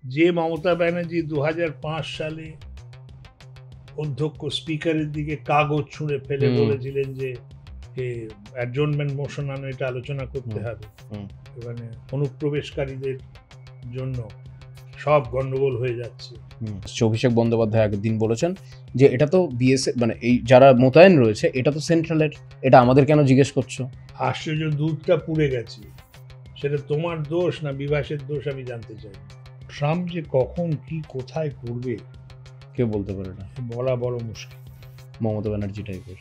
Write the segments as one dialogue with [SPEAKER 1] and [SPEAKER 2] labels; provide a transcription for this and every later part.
[SPEAKER 1] যে মমতা ব্যানার্জি 2005 সালে অধ্যক্ষ স্পিকারের দিকে কাগজ ছুঁড়ে ফেলে বলেছিলেন যে অ্যাডজর্নমেন্ট মোশন আনো, এটা আলোচনা করতে হবে, মানে অনুপ্রবেশকারীদের জন্য সব গন্ডগোল হয়ে যাচ্ছে।
[SPEAKER 2] অভিষেক বন্দ্যোপাধ্যায় একদিন বলেছেন যে এটা তো বিএসএফ, মানে এই যারা মোতায়েন রয়েছে এটা তো সেন্ট্রালের, এটা আমাদের কেন জিজ্ঞেস করছো?
[SPEAKER 1] আশ্চর্য, দুধটা পুড়ে গেছে, সেটা তোমার দোষ না বিভাসের দোষ আমি জানতে চাই। ট্রাম্প যে কখন কি কোথায় করবে
[SPEAKER 2] কেউ বলতে পারে না,
[SPEAKER 1] বলা বড় মুশকিল।
[SPEAKER 2] মমতা ব্যানার্জি টাইপের।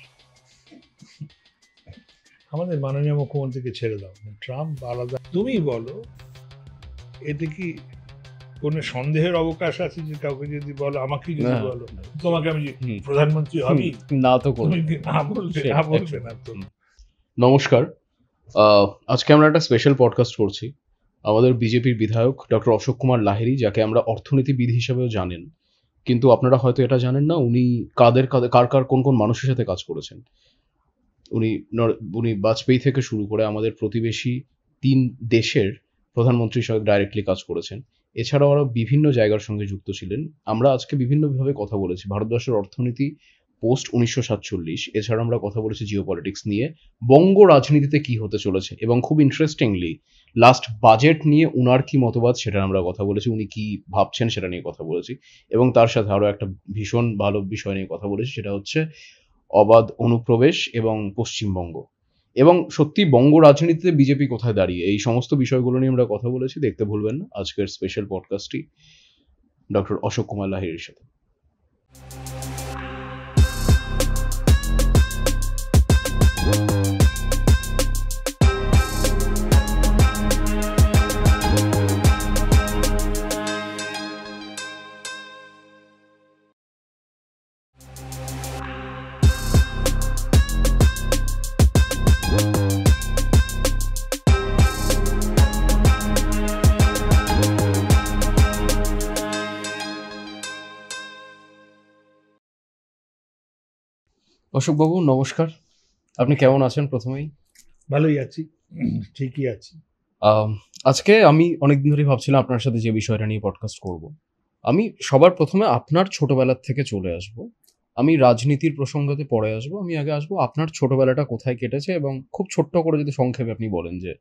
[SPEAKER 1] আমাদের মাননীয় মুখ্যমন্ত্রীকে ছেড়ে দাও, ট্রাম্প আলাদা। তুমি বলো, এতে কি কোনো সন্দেহের অবকাশ আছে যে কাউকে যদি বলো, আমাকে যদি বলো তোমাকে আমি প্রধানমন্ত্রী হবি,
[SPEAKER 2] না তো করবে
[SPEAKER 1] না বলবে না তো।
[SPEAKER 2] নমস্কার, আজকে আমরা একটা স্পেশাল পডকাস্ট করছি। আমাদের বিজেপির বিধায়ক ডক্টর অশোক কুমার লাহিড়ী, যাকে আমরা অর্থনীতিবিদ হিসেবেও জানেন, কিন্তু আপনারা হয়তো এটা জানেন না উনি কার কোন কোন মানুষের সাথে কাজ করেছেন। উনি বাজপেয়ী থেকে শুরু করে আমাদের প্রতিবেশী 3 দেশের প্রধানমন্ত্রীর সঙ্গে ডাইরেক্টলি কাজ করেছেন। এছাড়াও আরো বিভিন্ন জায়গার সঙ্গে যুক্ত ছিলেন। আমরা আজকে বিভিন্নভাবে কথা বলেছি ভারতবর্ষের অর্থনীতি পোস্ট 1947, এছাড়া আমরা কথা বলেছি জিও পলিটিক্স নিয়ে, বঙ্গ রাজনীতিতে কি হতে চলেছে, এবং খুব ইন্টারেস্টিংলি লাস্ট বাজেট নিয়ে উনার কি মতবাদ সেটা আমরা কথা বলেছি, উনি কি ভাবছেন সেটা নিয়ে কথা বলেছি, এবং তার সাথে আরো একটা ভীষণ ভালো বিষয় নিয়ে কথা বলেছি, সেটা হচ্ছে অবাধ অনুপ্রবেশ এবং পশ্চিমবঙ্গ, এবং সত্যি বঙ্গ রাজনীতিতে বিজেপি কোথায় দাঁড়িয়ে, এই সমস্ত বিষয়গুলো নিয়ে আমরা কথা বলেছি। দেখতে ভুলবেন না আজকের স্পেশাল পডকাস্টটি ডক্টর অশোক কুমার লাহিড়ীর সাথে। অশোকবাবু নমস্কার, আপনি কেমন আছেন? প্রথমেই
[SPEAKER 1] ভালোই আছি, ঠিকই আছি।
[SPEAKER 2] আজকে আমি অনেকদিন ধরেই ভাবছিলাম আপনার সাথে যে বিষয়টা নিয়ে পডকাস্ট করব। আমি সবার প্রথমে আপনার ছোটবেলার থেকে চলে আসব, আমি রাজনীতির প্রসঙ্গতে পরে আসবো। আমি আগে আসবো আপনার ছোটবেলাটা কোথায় কেটেছে, এবং খুব ছোট্ট করে যদি সংক্ষেপে আপনি বলেন যে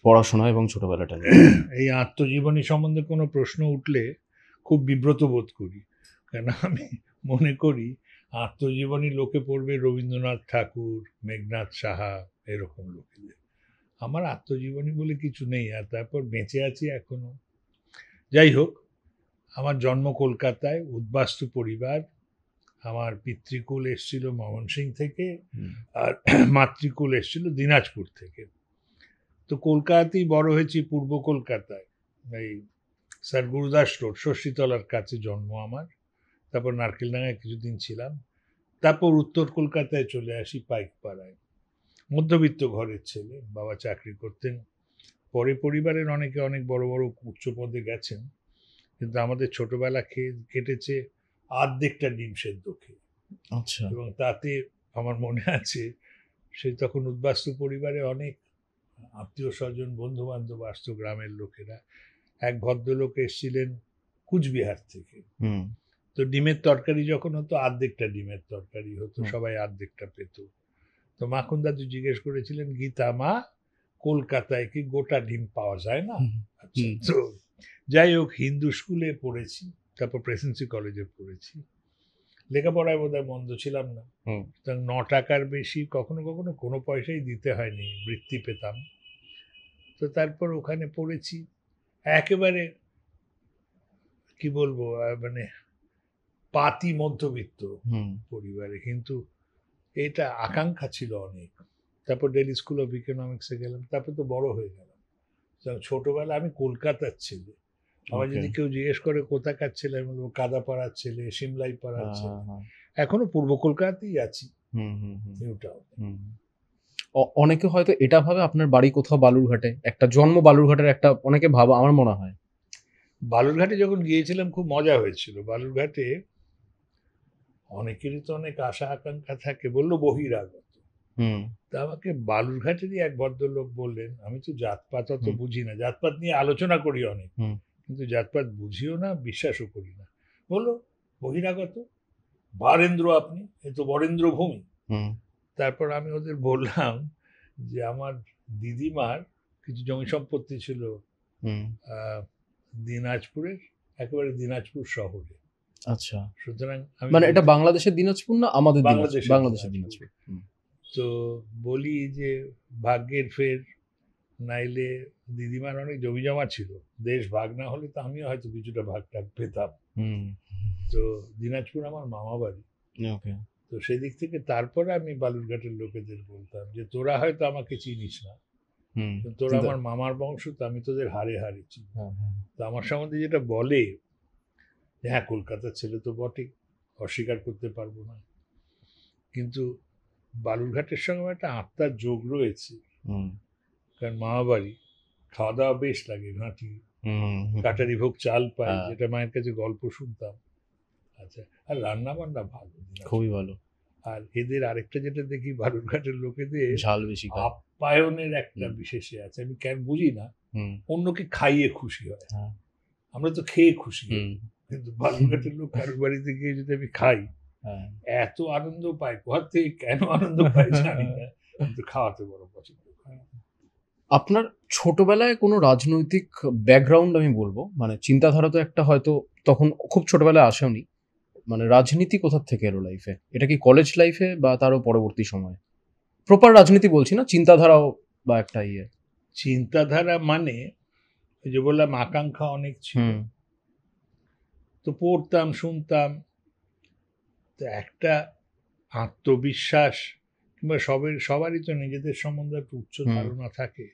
[SPEAKER 2] পড়াশোনা এবং ছোটবেলাটা নিয়ে।
[SPEAKER 1] এই আত্মজীবনী সম্বন্ধে কোনো প্রশ্ন উঠলে খুব বিব্রত বোধ করি, কেন আমি মনে করি আত্মজীবনী লোকে পড়বে রবীন্দ্রনাথ ঠাকুর, মেঘনাথ সাহা, এরকম লোকেদের। আমার আত্মজীবনী বলে কিছু নেই, আর তারপর বেঁচে আছি এখনো। যাই হোক, আমার জন্ম কলকাতায়, উদ্বাস্তু পরিবার। আমার পিতৃকুল এসছিল ময়মনসিংহ থেকে, আর মাতৃকুল এসছিল দিনাজপুর থেকে। তো কলকাতাতেই বড় হয়েছি, পূর্ব কলকাতায়, এই স্যার গুরুদাস রোড, ষষ্ঠীতলার কাছে জন্ম আমার। তারপর নারকেলডাঙ্গায় কিছুদিন ছিলাম, তারপর উত্তর কলকাতায় চলে আসি পাইকপাড়ায়। মধ্যবিত্ত ঘরের ছেলে, বাবা চাকরি করতেন। পরে পরিবারের অনেকে অনেক বড় বড় উচ্চ পদে গেছেন, কিন্তু আমাদের ছোটবেলা কেটেছে আর্ধেকটা ডিম সেদ্ধ খেয়ে।
[SPEAKER 2] আচ্ছা।
[SPEAKER 1] এবং তাতে আমার মনে আছে, সে তখন উদ্বাস্তু পরিবারে অনেক আত্মীয় স্বজন, বন্ধু বান্ধব আসতো, গ্রামের লোকেরা। এক ভদ্রলোক এসেছিলেন কুচবিহার থেকে, তো ডিমের তরকারি যখন হতো, আর্ধেকটা ডিমের তরকারি হতো, সবাই আর্ধেকটা পেত। তো মাখন দাদু জিজ্ঞেস করেছিলেন, গীতা মা, কলকাতায় কি গোটা ডিম পাওয়া যায় না? আচ্ছা, তো যাই হোক, হিন্দু স্কুলে পড়েছি, তারপর প্রেসিডেন্সি কলেজে পড়েছি। লেখাপড়ায় বোধহয় মন্দ ছিলাম না, 9 টাকার বেশি কখনো কখনো কোনো পয়সাই দিতে হয়নি, বৃত্তি পেতাম। তো তারপর ওখানে পড়েছি, একেবারে কি বলবো, মানে পাতি মধ্যবিত্ত পরিবারে, কিন্তু এটা আকাঙ্ক্ষা ছিল অনেক। তারপর দিল্লি স্কুল অফ ইকোনমিক্সে গেলাম, তারপর তো বড় হয়ে গেলাম। ছোটবেলা আমি কলকাতার ছেলে, আমার যদি কেউ জিজ্ঞেস করে কোথাকার ছেলে, আমি বলবো কাদাপাড়ার ছেলে, সিমলাই পাড়ার ছেলে। এখনো পূর্ব কলকাতাতেই আছি।
[SPEAKER 2] অনেকে হয়তো এটা ভাবে আপনার বাড়ি কোথাও বালুরঘাটে, একটা জন্ম বালুরঘাটের, একটা অনেকে ভাবা, আমার মনে হয়।
[SPEAKER 1] বালুরঘাটে যখন গিয়েছিলাম খুব মজা হয়েছিল। বালুরঘাটে অনেকেরই তো অনেক আশা আকাঙ্ক্ষা থাকে, বললো বহিরাগত। তা আমাকে বালুরঘাটেরই এক ভদ্রলোক বললেন, আমি তো জাতপাত অত বুঝি না, জাতপাত নিয়ে আলোচনা করি অনেক, কিন্তু জাতপাত বুঝিও না, বিশ্বাসও করি না। বললো বহিরাগত, বারেন্দ্র আপনি, এ তো বরেন্দ্র ভূমি।
[SPEAKER 2] হুম
[SPEAKER 1] তারপর আমি ওদের বললাম যে আমার দিদিমার কিছু জমি সম্পত্তি ছিল
[SPEAKER 2] হুম
[SPEAKER 1] দিনাজপুরের, একেবারে দিনাজপুর শহরে।
[SPEAKER 2] আচ্ছা,
[SPEAKER 1] সুতরাং আমি
[SPEAKER 2] মানে এটা বাংলাদেশের দিনাজপুর না আমাদের দিনাজপুর?
[SPEAKER 1] বাংলাদেশের
[SPEAKER 2] বাংলাদেশের
[SPEAKER 1] দিনাজপুর।
[SPEAKER 2] দিনাজপুর। হুম
[SPEAKER 1] তো বলি যে ভাগ্যের ফের, নাইলে দিদিমার অনেক জমি জমা ছিল, দেশ ভাগ না হলে তো আমিও হয়তো কিছুটা ভাগ টাগ পেতাম।
[SPEAKER 2] হুম
[SPEAKER 1] তো দিনাজপুর আমার মামা বাড়ি।
[SPEAKER 2] ওকে।
[SPEAKER 1] তো সেদিক থেকে তারপরে আমি বালুরঘাটের লোকেদের বলতাম যে তোরা হয়তো আমাকে চিনিস না,
[SPEAKER 2] হুম
[SPEAKER 1] কিন্তু তোরা আমার মামার বংশ, তো আমি তোদের হাড়ে হাড়ে চিনি।
[SPEAKER 2] হ্যাঁ
[SPEAKER 1] তো আমার সম্বন্ধে যেটা বলে যে হ্যাঁ কলকাতার ছেলে তো বটে, অস্বীকার করতে পারবো না, কিন্তু বালুরঘাটের সঙ্গে আমার একটা আত্মার যোগ রয়েছে।
[SPEAKER 2] হুম
[SPEAKER 1] কারণ মামা বাড়ি, খাওয়া দাওয়া বেশ লাগে, ঘাঁটি
[SPEAKER 2] হুম
[SPEAKER 1] কাটারি ভোগ চাল পাই,
[SPEAKER 2] হ্যাঁ।
[SPEAKER 1] যেটা মায়ের কাছে গল্প শুনতাম। আচ্ছা, আর রান্না বান্না ভালো,
[SPEAKER 2] খুবই ভালো,
[SPEAKER 1] আর এদের আরেকটা যেটা দেখি বালুরঘাটের লোকেদের
[SPEAKER 2] ঝাল বেশি খায়।
[SPEAKER 1] আপ্যায়নের একটা
[SPEAKER 2] হুম।
[SPEAKER 1] বিশেষে আছে, আমি কেন বুঝি না।
[SPEAKER 2] হুম
[SPEAKER 1] অন্যকে খাইয়ে খুশি হয়,
[SPEAKER 2] হ্যাঁ।
[SPEAKER 1] আমরা তো খেয়ে খুশি হই।
[SPEAKER 2] হুম
[SPEAKER 1] কিন্তু বালুরঘাটের লোক কারোর বাড়িতে গিয়ে যদি আমি খাই,
[SPEAKER 2] হ্যাঁ।
[SPEAKER 1] এত আনন্দ পাই, ঘর থেকে কেন আনন্দ পাই জানি না, কিন্তু খাওয়াতে বড় পছন্দ করে।
[SPEAKER 2] আপনার ছোটবেলায় কোনো রাজনৈতিক ব্যাকগ্রাউন্ড আমি বলবো, মানে চিন্তাধারা তো একটা হয়তো তখন খুব ছোটবেলায় আসেওনি, মানে রাজনীতি কোথা থেকে এলো লাইফে? এটা কি কলেজ লাইফে বা তারও পরবর্তী সময়ে? প্রপার রাজনীতি বলছি না, চিন্তাধারাও বা একটা ইয়ে।
[SPEAKER 1] চিন্তাধারা মানে ওই যে বললাম আকাঙ্ক্ষা অনেক ছিল,
[SPEAKER 2] হুম
[SPEAKER 1] তো পড়তাম শুনতাম, তো একটা আত্মবিশ্বাস কিংবা সবারই তো নিজেদের সম্বন্ধে একটা উচ্চ
[SPEAKER 2] হুম
[SPEAKER 1] ধারণা থাকে।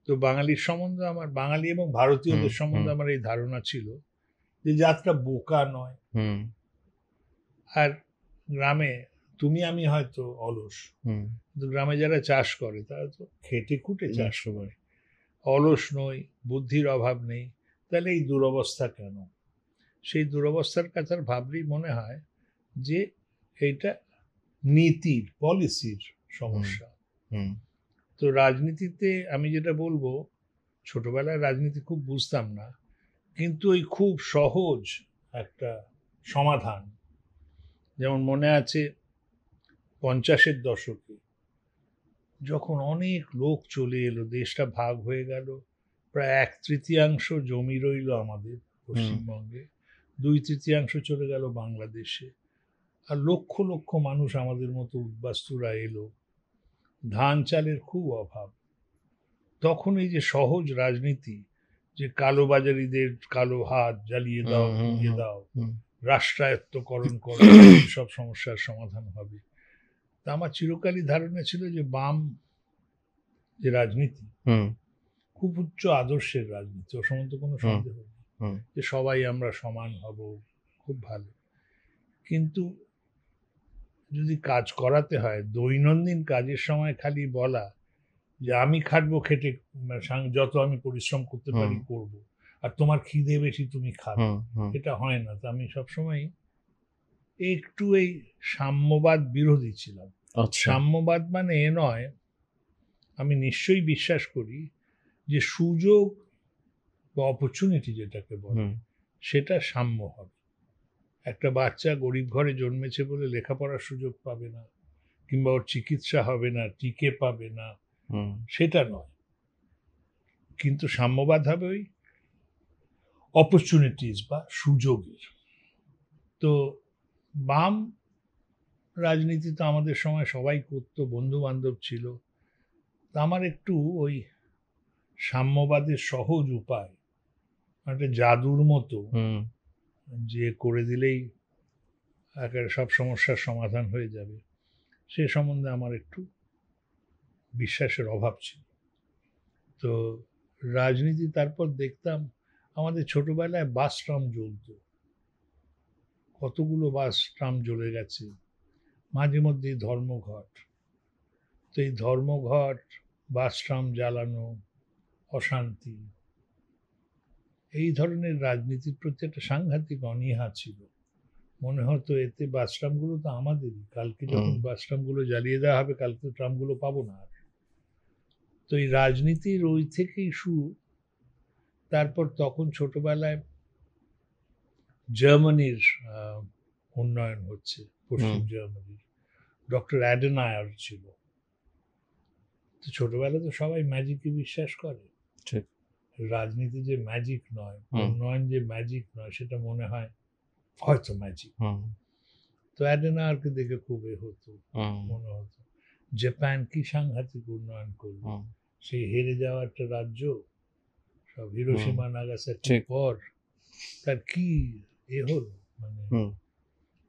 [SPEAKER 1] তো বাঙালির সম্বন্ধে আমার, বাঙালি এবং ভারতীয়দের
[SPEAKER 2] হুম
[SPEAKER 1] সম্বন্ধে আমার এই ধারণা ছিল যে জাতটা বোকা নয়।
[SPEAKER 2] হুম
[SPEAKER 1] আর গ্রামে তুমি আমি হয়তো অলস,
[SPEAKER 2] হুম
[SPEAKER 1] কিন্তু গ্রামে যারা চাষ করে তারা তো খেটে খুঁটে চাষ
[SPEAKER 2] একশো বার।
[SPEAKER 1] করে। অলস নই, বুদ্ধির অভাব নেই, তাহলে এই দুরবস্থা কেন? সেই দুরবস্থার কথা ভাবলেই মনে হয় যে এইটা নীতির, পলিসির সমস্যা।
[SPEAKER 2] হুম
[SPEAKER 1] তো রাজনীতিতে আমি যেটা বলবো, ছোটবেলায় রাজনীতি খুব বুঝতাম না, কিন্তু ওই খুব সহজ একটা সমাধান, যেমন মনে আছে 50-এর দশকে যখন অনেক লোক চলে এলো, দেশটা ভাগ হয়ে গেল, প্রায় 1/3 জমি রইল আমাদের পশ্চিমবঙ্গে, 2/3 চলে গেল বাংলাদেশে, আর লক্ষ লক্ষ মানুষ আমাদের মতো উদ্বাস্তুরা এলো, ধান চালের খুব অভাব। তখন এই যে সহজ রাজনীতি, যে কালোবাজারিদের কালো হাত জ্বালিয়ে দাও, পুড়িয়ে দাও, রাষ্ট্রায়ত্তকরণ করো, সব সমস্যার সমাধান হবে। তা আমার চিরকালই ধারণা ছিল যে বাম যে রাজনীতি খুব উচ্চ আদর্শের রাজনীতি, ও সম্বন্ধে কোনো সন্দেহ নেই, যে সবাই আমরা সমান হব, খুব ভালো। কিন্তু যদি কাজ করাতে হয়, দৈনন্দিন কাজের সময় খালি বলা যে আমি খাটবো, খেটে যত আমি পরিশ্রম করতে পারি করব, আর তোমার খিদে বেশি তুমি খাবে, এটা হয় না। তো আমি সবসময় একটু এই সাম্যবাদ বিরোধী ছিলাম। সাম্যবাদ মানে এ নয়, আমি নিশ্চয়ই বিশ্বাস করি যে সুযোগ বা অপরচুনিটি যেটাকে বলে, সেটা সাম্য হবে। একটা বাচ্চা গরিব ঘরে জন্মেছে বলে লেখাপড়ার সুযোগ পাবে না, কিংবা ওর চিকিৎসা হবে না, টিকে পাবে না, সেটা নয়। কিন্তু সাম্যবাদ হবে ওই অপরচুনিটিস বা সুযোগের। তো বাম রাজনীতি তো আমাদের সময় সবাই করতো, বন্ধু বান্ধব ছিল। তা আমার একটু ওই সাম্যবাদের সহজ উপায়, একটা জাদুর মতো, যে করে দিলেই একেবারে সব সমস্যার সমাধান হয়ে যাবে, সে সম্বন্ধে আমার একটু বিশ্বাসের অভাব ছিল। তো রাজনীতি, তারপর দেখতাম আমাদের ছোটবেলায় বাস ট্রাম জ্বলত, কতগুলো বাস ট্রাম জ্বলে গেছে, মাঝে মধ্যে ধর্মঘট। তো এই ধর্মঘট, বাস ট্রাম জ্বালানো, অশান্তি, এই ধরনের রাজনীতির প্রতি একটা সাংঘাতিক অনীহা ছিল। মনে হতো এতে বাস ট্রামগুলো তো আমাদেরই, কালকে যখন বাস ট্রামগুলো জ্বালিয়ে দেওয়া হবে, কালকে ট্রামগুলো পাবো না আর। তো এই রাজনীতির ওই থেকেই শুরু, তারপর তখন ছোটবেলায় জার্মানির উন্নয়ন হচ্ছে, পশ্চিম জার্মানির, ডক্টর অ্যাডেনায়ার ছিল। তো ছোটবেলা তো সবাই ম্যাজিকে বিশ্বাস করে।
[SPEAKER 2] ঠিক।
[SPEAKER 1] রাজনীতি যে ম্যাজিক নয়,
[SPEAKER 2] হুম।
[SPEAKER 1] উন্নয়ন যে ম্যাজিক নয়, সেটা মনে হয় হয়তো ম্যাজিক। তো অ্যাডেনায়ারকে দেখে খুব হতো, মনে হতো জাপান কি সাংঘাতিক উন্নয়ন করলো, সেই হেরে যাওয়া একটা রাজ্য, সব হিরোশিমা নাগাসাকির
[SPEAKER 2] ঠিক।
[SPEAKER 1] পর তার কি হলো, মানে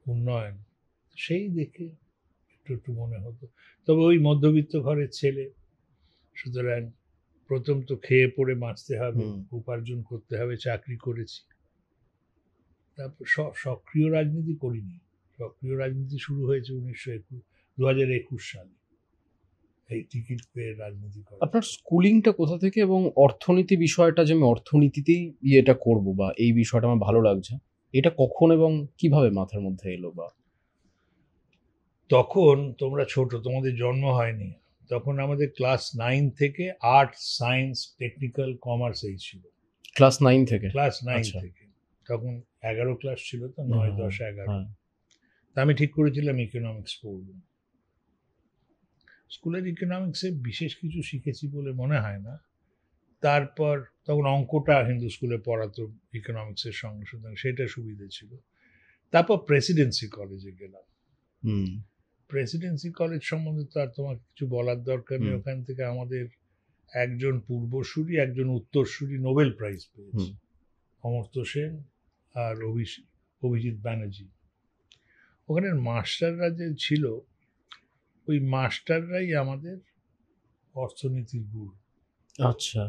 [SPEAKER 1] উন্নয়ন, সেই দেখে একটু একটু মনে হতো। তবে ওই মধ্যবিত্ত ঘরের ছেলে, সুতরাং প্রথম তো খেয়ে পড়ে বাঁচতে হবে, উপার্জন করতে হবে, চাকরি করেছি। তারপর সক্রিয় রাজনীতি করিনি। সক্রিয় রাজনীতি শুরু হয়েছে 2021 সালে, এই টিকিট পেয়ে রাজনীতি করা।
[SPEAKER 2] আপনার স্কুলিংটা কোথা থেকে, এবং অর্থনীতি বিষয়টা যে আমি অর্থনীতিতেই ইয়েটা করব বা এই বিষয়টা আমার ভালো লাগছে, এটা কখন এবং কিভাবে মাথার মধ্যে এলো? বা
[SPEAKER 1] তখন তোমরা ছোট, তোমাদের জন্ম হয়নি, তখন আমাদের ক্লাস 9 থেকে আর্টস, সায়েন্স, টেকনিক্যাল, কমার্স এই ছিল।
[SPEAKER 2] ক্লাস 9 থেকে?
[SPEAKER 1] ক্লাস 9
[SPEAKER 2] আচ্ছা।
[SPEAKER 1] থেকে। তখন 11 ক্লাস ছিল তো, 9, 10, 11।
[SPEAKER 2] হ্যাঁ।
[SPEAKER 1] তা আমি ঠিক করেছিলাম ইকোনমিক্স পড়ব। স্কুলের ইকোনমিক্সে বিশেষ কিছু শিখেছি বলে মনে হয় না। তারপর তখন অঙ্কটা হিন্দু স্কুলে পড়াতো ইকোনমিক্সের সঙ্গে, সুতরাং সেটা সুবিধে ছিল। তারপর প্রেসিডেন্সি কলেজে গেলাম। প্রেসিডেন্সি কলেজ সম্বন্ধে তো আর তোমার কিছু বলার দরকার নেই। ওখান থেকে আমাদের একজন পূর্বসূরি, একজন উত্তরসূরি নোবেল প্রাইজ পেয়েছে, অমর্ত্য সেন আর অভিজিৎ ব্যানার্জি। ওখানের মাস্টাররা যে ছিল, ওই মাস্টাররাই আমাদের অর্থনীতির গুরু।
[SPEAKER 2] আচ্ছা।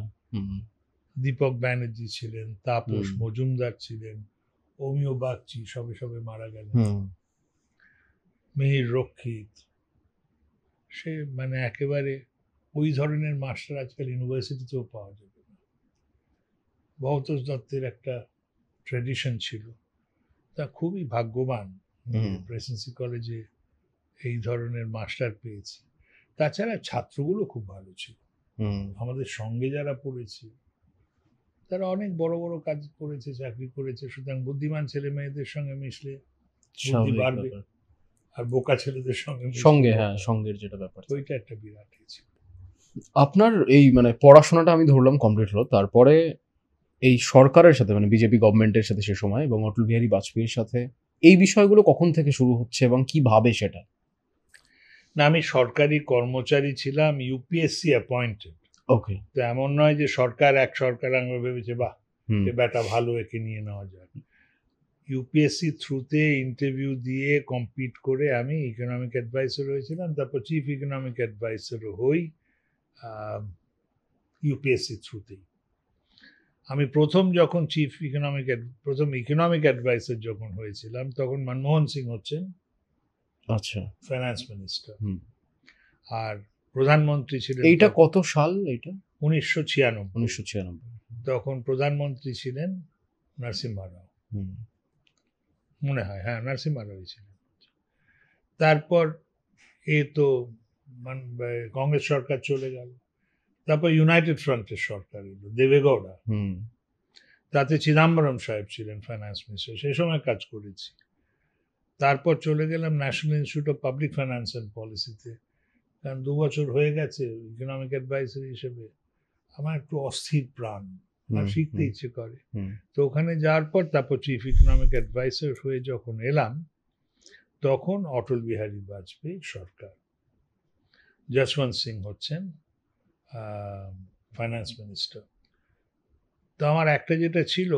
[SPEAKER 1] দীপক ব্যানার্জি ছিলেন, তাপস মজুমদার ছিলেন, অমিয় বাগচি সবে সবে মারা গেলেন, মিহির রক্ষিত, সে মানে একেবারে ওই ধরনের মাস্টার আজকাল ইউনিভার্সিটিতেও পাওয়া যাবে না। ভবতোষ দত্তের একটা ট্র্যাডিশন ছিল, তা খুবই ভাগ্যবান প্রেসিডেন্সি কলেজে এই ধরনের মাস্টার পেয়েছি। তাছাড়া ছাত্রগুলো খুব ভালো ছিল। আমাদের সঙ্গে যারা পড়েছে তারা অনেক বড় বড় কাজ করেছে, চাকরি করেছে, সুতরাং বুদ্ধিমান ছেলে মেয়েদের সঙ্গে মিশলে বুদ্ধি বাড়বে, আর বোকা ছেলেদের সঙ্গে
[SPEAKER 2] সঙ্গের যেটা ব্যাপার,
[SPEAKER 1] ওইটা একটা বিরাট ছিল।
[SPEAKER 2] আপনার এই মানে পড়াশোনাটা আমি ধরলাম কমপ্লিট হলো, তারপরে এই সরকারের সাথে মানে বিজেপি গভর্নমেন্টের সাথে সে সময় এবং অটল বিহারী বাজপেয়ীর সাথে এই বিষয়গুলো কখন থেকে শুরু হচ্ছে এবং কিভাবে সেটা?
[SPEAKER 1] না, আমি সরকারি কর্মচারী ছিলাম, ইউপিএসসি অ্যাপয়েন্টেড।
[SPEAKER 2] ওকে।
[SPEAKER 1] তো এমন নয় যে সরকার আমরা ভেবেছে বাহ এ বেটা ভালো, একে নিয়ে নেওয়া যায়। ইউপিএসসি থ্রুতে ইন্টারভিউ দিয়ে কমপ্লিট করে আমি ইকোনমিক অ্যাডভাইসার হয়েছিলাম, তারপর চিফ ইকোনমিক অ্যাডভাইসারও হই ইউপিএসসি থ্রুতেই। আমি প্রথম ইকোনমিক অ্যাডভাইসার যখন হয়েছিলাম, তখন মনমোহন সিং হচ্ছেন
[SPEAKER 2] আচ্ছা
[SPEAKER 1] ফাইন্যান্স মিনিস্টার, আর প্রধানমন্ত্রী ছিলেন।
[SPEAKER 2] এইটা কত সাল? এটা
[SPEAKER 1] 1996। তখন প্রধানমন্ত্রী ছিলেন নরসিংহ রাও, মনে হয়, হ্যাঁ নরসিংহ রাও ছিলেন। তারপর তো কংগ্রেস সরকার চলে গেল, তারপর ইউনাইটেড ফ্রন্টের সরকার এলো, দেবেগৌড়া, তাতে চিদাম্বরম সাহেব ছিলেন ফাইন্যান্স মিনিস্টার, সেই সময় কাজ করেছি। তারপর চলে গেলাম national institute of public finance and পলিসিতে, কারণ 2 বছর হয়ে গেছে ইকোনমিক অ্যাডভাইসার হিসেবে, আমার একটু অস্থির প্রাণ, আর শিখতে ইচ্ছে করে। তো ওখানে যাওয়ার পর তারপর চিফ ইকোনমিক অ্যাডভাইসার হয়ে যখন এলাম, তখন অটল বিহারী বাজপেয়ী সরকার, যশবন্ত সিং হচ্ছেন ফাইন্যান্স মিনিস্টার। তো আমার একটা যেটা ছিল,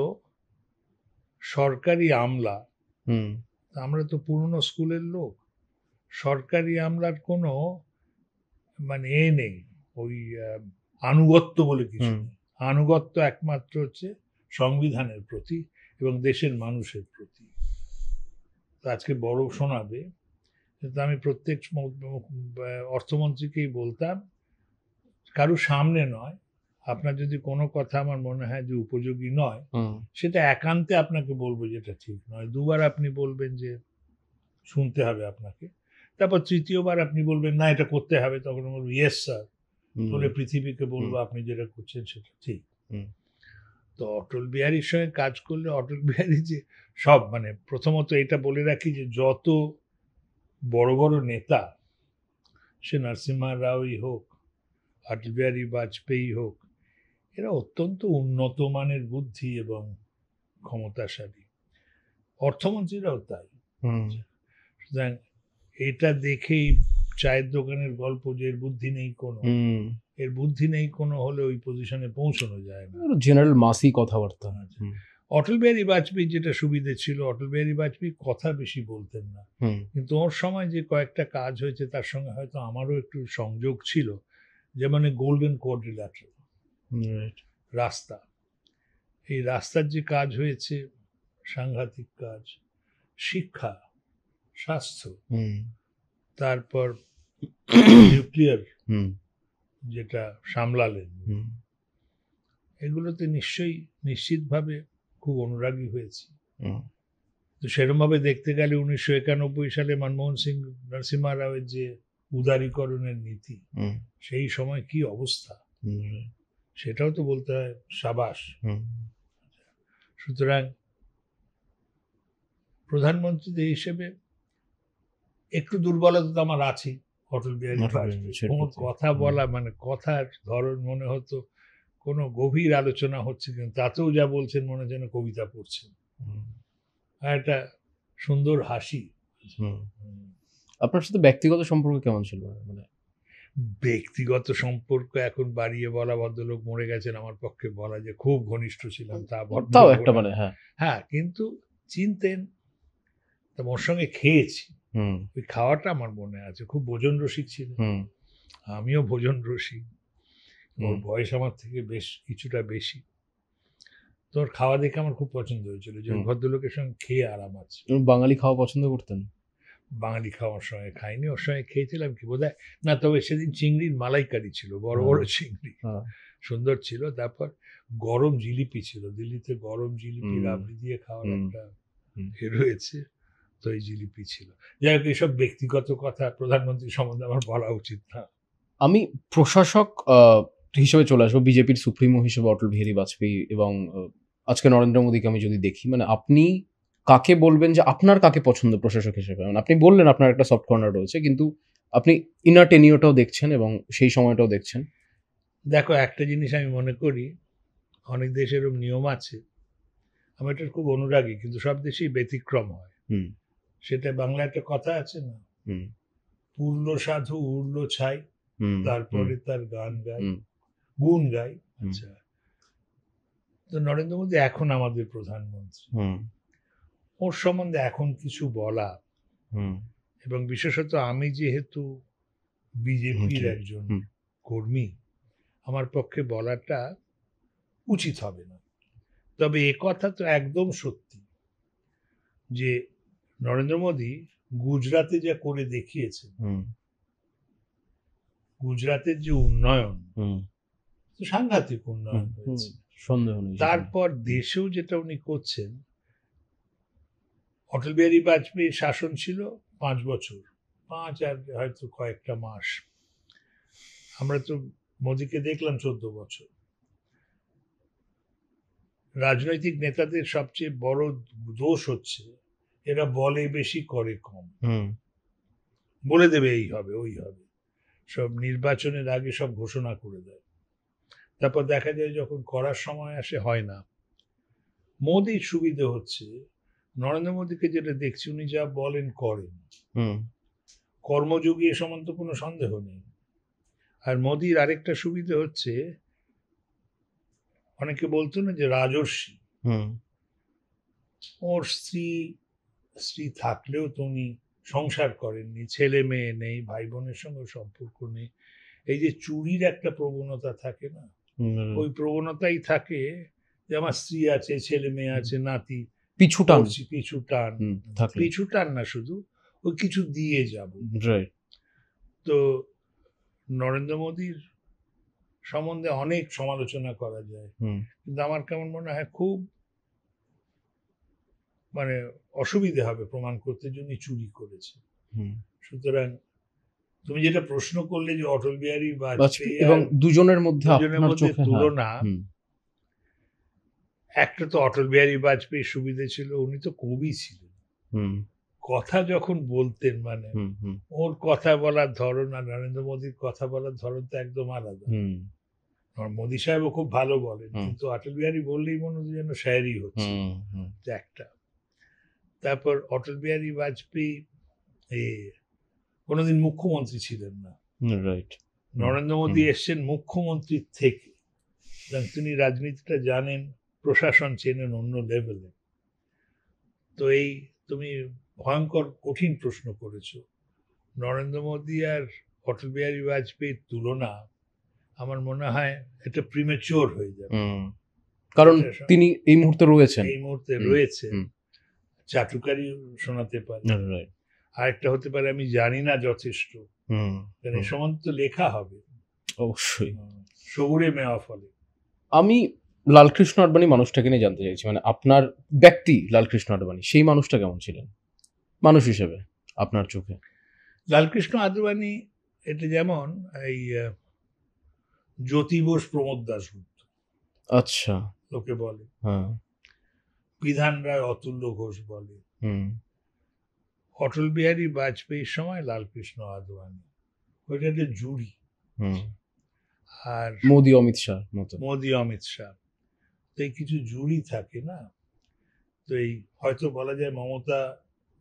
[SPEAKER 1] সরকারি আমলা, আমরা তো পুরনো স্কুলের লোক, সরকারি আমলার কোনো মানে নেই, ওই আনুগত্য বলে কিছু নেই। আনুগত্য একমাত্র হচ্ছে সংবিধানের প্রতি এবং দেশের মানুষের প্রতি। তো আজকে বড় শোনাবে, কিন্তু আমি প্রত্যেক অর্থমন্ত্রীকেই বলতাম, কারো সামনে নয়, আপনার যদি কোনো কথা আমার মনে হয় যে উপযোগী নয়, সেটা একান্তে আপনাকে বলবো যেটা ঠিক নয়। 2 বার আপনি বলবেন যে শুনতে হবে আপনাকে, তারপর 3য় বার আপনি বলবেন না এটা করতে হবে, তখন বলবো ইয়েস স্যার, বলে পৃথিবীকে বলবো আপনি যেটা করছেন সেটা ঠিক। তো অটল বিহারীর সঙ্গে কাজ করলে অটল বিহারী যে সব মানে প্রথমত এটা বলে রাখি যে যত বড় বড় নেতা, সে নরসিমহা রাওই হোক, অটল বিহারী বাজপেয়ী হোক, এরা অত্যন্ত উন্নত মানের বুদ্ধি এবং ক্ষমতাশালী। অর্থমন্ত্রীরাও তাই। সুতরাং এটা দেখেই চায়ের দোকানের গল্প যে এর বুদ্ধি নেই কোনো, এর বুদ্ধি নেই কোনো হলে ওই পজিশনে পৌঁছানো যায় না।
[SPEAKER 2] জেনারেল মাসি কথাবার্তা।
[SPEAKER 1] অটল বিহারী বাজপেয়ী যেটা সুবিধে ছিল, অটল বিহারী বাজপেয়ী কথা বেশি বলতেন না, কিন্তু ওর সময় যে কয়েকটা কাজ হয়েছে তার সঙ্গে হয়তো আমারও একটু সংযোগ ছিল। যেমন গোল্ডেন কোয়াড্রিল্যাটারাল রাস্তা, এই রাস্তার যে কাজ হয়েছে সাংঘাতিক কাজ। শিক্ষা, স্বাস্থ্য, তারপর নিউক্লিয়ার যেটা সামলালেন, এগুলোতে নিশ্চিতভাবে খুব অনুরাগী হয়েছি। তো সেরকমভাবে দেখতে গেলে 1991 সালে মনমোহন সিং নরসিমহা রাওয়ের যে উদারীকরণের নীতি, সেই সময় কি অবস্থা, সেটাও তো বলতে হয় সাবাস। সুতরাং প্রধানমন্ত্রী হিসেবে একটু দুর্বলতা তো আমার আছে অটল বিহারী বাজপেয়ী। কথা বলা মানে কথার ধরন মনে হতো কোনো গভীর আলোচনা হচ্ছে, কিন্তু তাতেও যা বলছেন মনে যেন কবিতা পড়ছেন। আর একটা সুন্দর হাসি।
[SPEAKER 2] আপনার সাথে ব্যক্তিগত সম্পর্ক কেমন ছিল? মানে
[SPEAKER 1] ব্যক্তিগত সম্পর্ক এখন বাড়িয়ে বলা, ভদ্রলোক মরে গেছেন, আমার পক্ষে বলা যে খুব ঘনিষ্ঠ ছিলাম
[SPEAKER 2] তাও একটা মানে
[SPEAKER 1] হ্যাঁ, কিন্তু চিনতেন, ওর সঙ্গে খেয়েছি, ওই খাওয়াটা আমার মনে আছে। খুব ভোজন রসিক ছিল, আমিও ভোজন রসিক। ওর বয়স আমার থেকে বেশ কিছুটা বেশি। তোর খাওয়া দেখে আমার খুব পছন্দ হয়েছিল যে ভদ্রলোকের সঙ্গে খেয়ে আরাম আছে।
[SPEAKER 2] বাঙালি খাওয়া পছন্দ করতেন?
[SPEAKER 1] বাঙালি খাওয়ার সঙ্গে খাইনি, ওর সঙ্গে খেয়েছিলাম কি বোধহয় না, তবে সেদিন চিংড়ির মালাইকারি ছিল, বড় বড় চিংড়ি, সুন্দর ছিল। তারপর গরম জিলিপি ছিল, দিল্লিতে গরম জিলিপি রাবড়ি দিয়ে খাওয়ার একটা রয়েছে, তো এই জিলিপি ছিল। যাই হোক, এইসব ব্যক্তিগত কথা প্রধানমন্ত্রী সম্বন্ধে আমার বলা উচিত না।
[SPEAKER 2] আমি প্রশাসক হিসেবে চলে আসবো, বিজেপির সুপ্রিমো হিসেবে অটল বিহারী বাজপেয়ী এবং আজকে নরেন্দ্র মোদীকে আমি যদি দেখি, মানে আপনি কাকে বলবেন যে আপনার কাকে পছন্দ প্রশাসক হিসেবে? মানে আপনি বললেন আপনার একটা সফট কর্নার রয়েছে, কিন্তু আপনি ইনার টেনিওরটাও দেখছেন এবং সেই সময়টাও দেখছেন।
[SPEAKER 1] দেখো, একটা জিনিস আমি মনে করি, অনেক দেশের এরকম নিয়ম আছে, আমি এটার খুব অনুরাগী, কিন্তু সব দেশেই ব্যতিক্রম হয়। সেটা বাংলা একটা কথা আছে না, পূর্ণ সাধু উড়ল ছাই, তারপরে তার গান গাই, গুণ গাই। আচ্ছা, তো নরেন্দ্র মোদী এখন আমাদের প্রধানমন্ত্রী, ওর সম্বন্ধে এখন কিছু বলা, এবং বিশেষত আমি যেহেতু বিজেপির একজন কর্মী, আমার পক্ষে বলাটা উচিত হবে না। তবে এ কথা তো একদম সত্যি যে নরেন্দ্র মোদী গুজরাতে যা করে দেখিয়েছেন, গুজরাতের যে উন্নয়ন, সাংঘাতিক উন্নয়ন হয়েছে,
[SPEAKER 2] সন্দেহ নেই।
[SPEAKER 1] তারপর দেশেও যেটা উনি করছেন, অটল বিহারী বাজপেয়ীর শাসন ছিল 5 বছর, 5 আর হয়তো কয়েকটা মাস। আমরা তো মোদীকে দেখলাম 14 বছর। রাজনৈতিক নেতাদের সবচেয়ে বড় দোষ হচ্ছে এরা বলে বেশি করে কম, বলে দেবে এই হবে ওই হবে, সব নির্বাচনের আগে সব ঘোষণা করে দেয়, তারপর দেখা যায় যখন করার সময় আসে হয় না। মোদির সুবিধে হচ্ছে, নরেন্দ্র মোদীকে যেটা দেখছি উনি যা বলেন করেন, কর্মযোগী এ সম্বন্ধে কোনো সন্দেহ নেই। আর মোদির আরেকটা সুবিধে হচ্ছে, অনেকে বলতো না যে রাজর্ষি, ওর স্ত্রী থাকলেও তো উনি সংসার করেননি, ছেলে মেয়ে নেই, ভাই বোনের সঙ্গে সম্পর্ক নেই। এই যে চুরির একটা প্রবণতা থাকে না, ওই প্রবণতাই থাকে যে আমার স্ত্রী আছে, ছেলে মেয়ে আছে, নাতি, পিছু টান না শুধু, ওই কিছু দিয়ে যাব। তো নরেন্দ্র মোদীর সম্বন্ধে অনেক সমালোচনা করা যায়, কিন্তু আমার কেমন মনে হয় খুব মানে অসুবিধে হবে প্রমাণ করতে যে উনি চুরি করেছে। সুতরাং তুমি যেটা প্রশ্ন করলে যে অটল বিহারী বাজপেয়ী
[SPEAKER 2] এবং দুজনের মধ্যে
[SPEAKER 1] তুলনা, একটা তো অটল বিহারী বাজপেয়ীর সুবিধে ছিল, উনি তো কবি ছিলেন।
[SPEAKER 2] হুম
[SPEAKER 1] কথা যখন বলতেন মানে
[SPEAKER 2] হুম হুম
[SPEAKER 1] ওর কথা বলার ধরন আর নরেন্দ্র মোদীর কথা বলার ধরন তো একদম আলাদা।
[SPEAKER 2] হুম
[SPEAKER 1] আর মোদী সাহেবও খুব ভালো বলেন,
[SPEAKER 2] হুম
[SPEAKER 1] কিন্তু অটল বিহারী বললেই মনে হতো যেন শায়েরি হচ্ছে।
[SPEAKER 2] হুম হুম
[SPEAKER 1] যে একটা, তারপর অটল বিহারী বাজপেয়ী এ কোনোদিন মুখ্যমন্ত্রী ছিলেন না।
[SPEAKER 2] রাইট
[SPEAKER 1] নরেন্দ্র মোদী এসছেন মুখ্যমন্ত্রী থেকে, সুতরাং তিনি রাজনীতিটা জানেন, প্রশাসন চেনেন অন্য লেভেলে। তো এই তুমি ভয়ঙ্কর কঠিন প্রশ্ন করেছো। নরেন্দ্র মোদী আর অটল বিহারী বাজপেয়ীর তুলনা আমার মনে হয় এটা প্রিমেচিওর হয়ে যাবে।
[SPEAKER 2] কারণ
[SPEAKER 1] এটা
[SPEAKER 2] তিনি এই মুহূর্তে রয়েছেন।
[SPEAKER 1] এই মুহূর্তে
[SPEAKER 2] হুম,
[SPEAKER 1] রয়েছে,
[SPEAKER 2] হুম।
[SPEAKER 1] চাটুকারি শোনাতে পারে।
[SPEAKER 2] রাইট
[SPEAKER 1] আরেকটা হতে পারে আমি জানি না যথেষ্ট,
[SPEAKER 2] হুম
[SPEAKER 1] কারণ এই সময় তো লেখা হবে
[SPEAKER 2] অবশ্যই।
[SPEAKER 1] সবুরে মেওয়া ফলে।
[SPEAKER 2] আমি লালকৃষ্ণ আডবাণী মানুষটাকে নিয়ে জানতে চাইছি, মানে আপনার ব্যক্তি লালকৃষ্ণ আডবাণী সেই মানুষটা কেমন ছিলেন মানুষ হিসেবে আপনার চোখে?
[SPEAKER 1] লালকৃষ্ণ আদবানি এটা যেমন এই জ্যোতি বোস প্রমোদ দাশগুপ্ত
[SPEAKER 2] আচ্ছা।
[SPEAKER 1] লোকে বলে,
[SPEAKER 2] হ্যাঁ।
[SPEAKER 1] বিধান রায় অতুল্য ঘোষ বলে,
[SPEAKER 2] হুম
[SPEAKER 1] অটল বিহারী বাজপেয়ীর সময় লালকৃষ্ণ আদবানি ওইটা একটা জুড়ি।
[SPEAKER 2] হুম
[SPEAKER 1] আর
[SPEAKER 2] মোদি অমিত শাহ মতো।
[SPEAKER 1] মোদি অমিত শাহ, তো এই কিছু জুড়ি থাকে না, তো এই হয়তো বলা যায় মমতা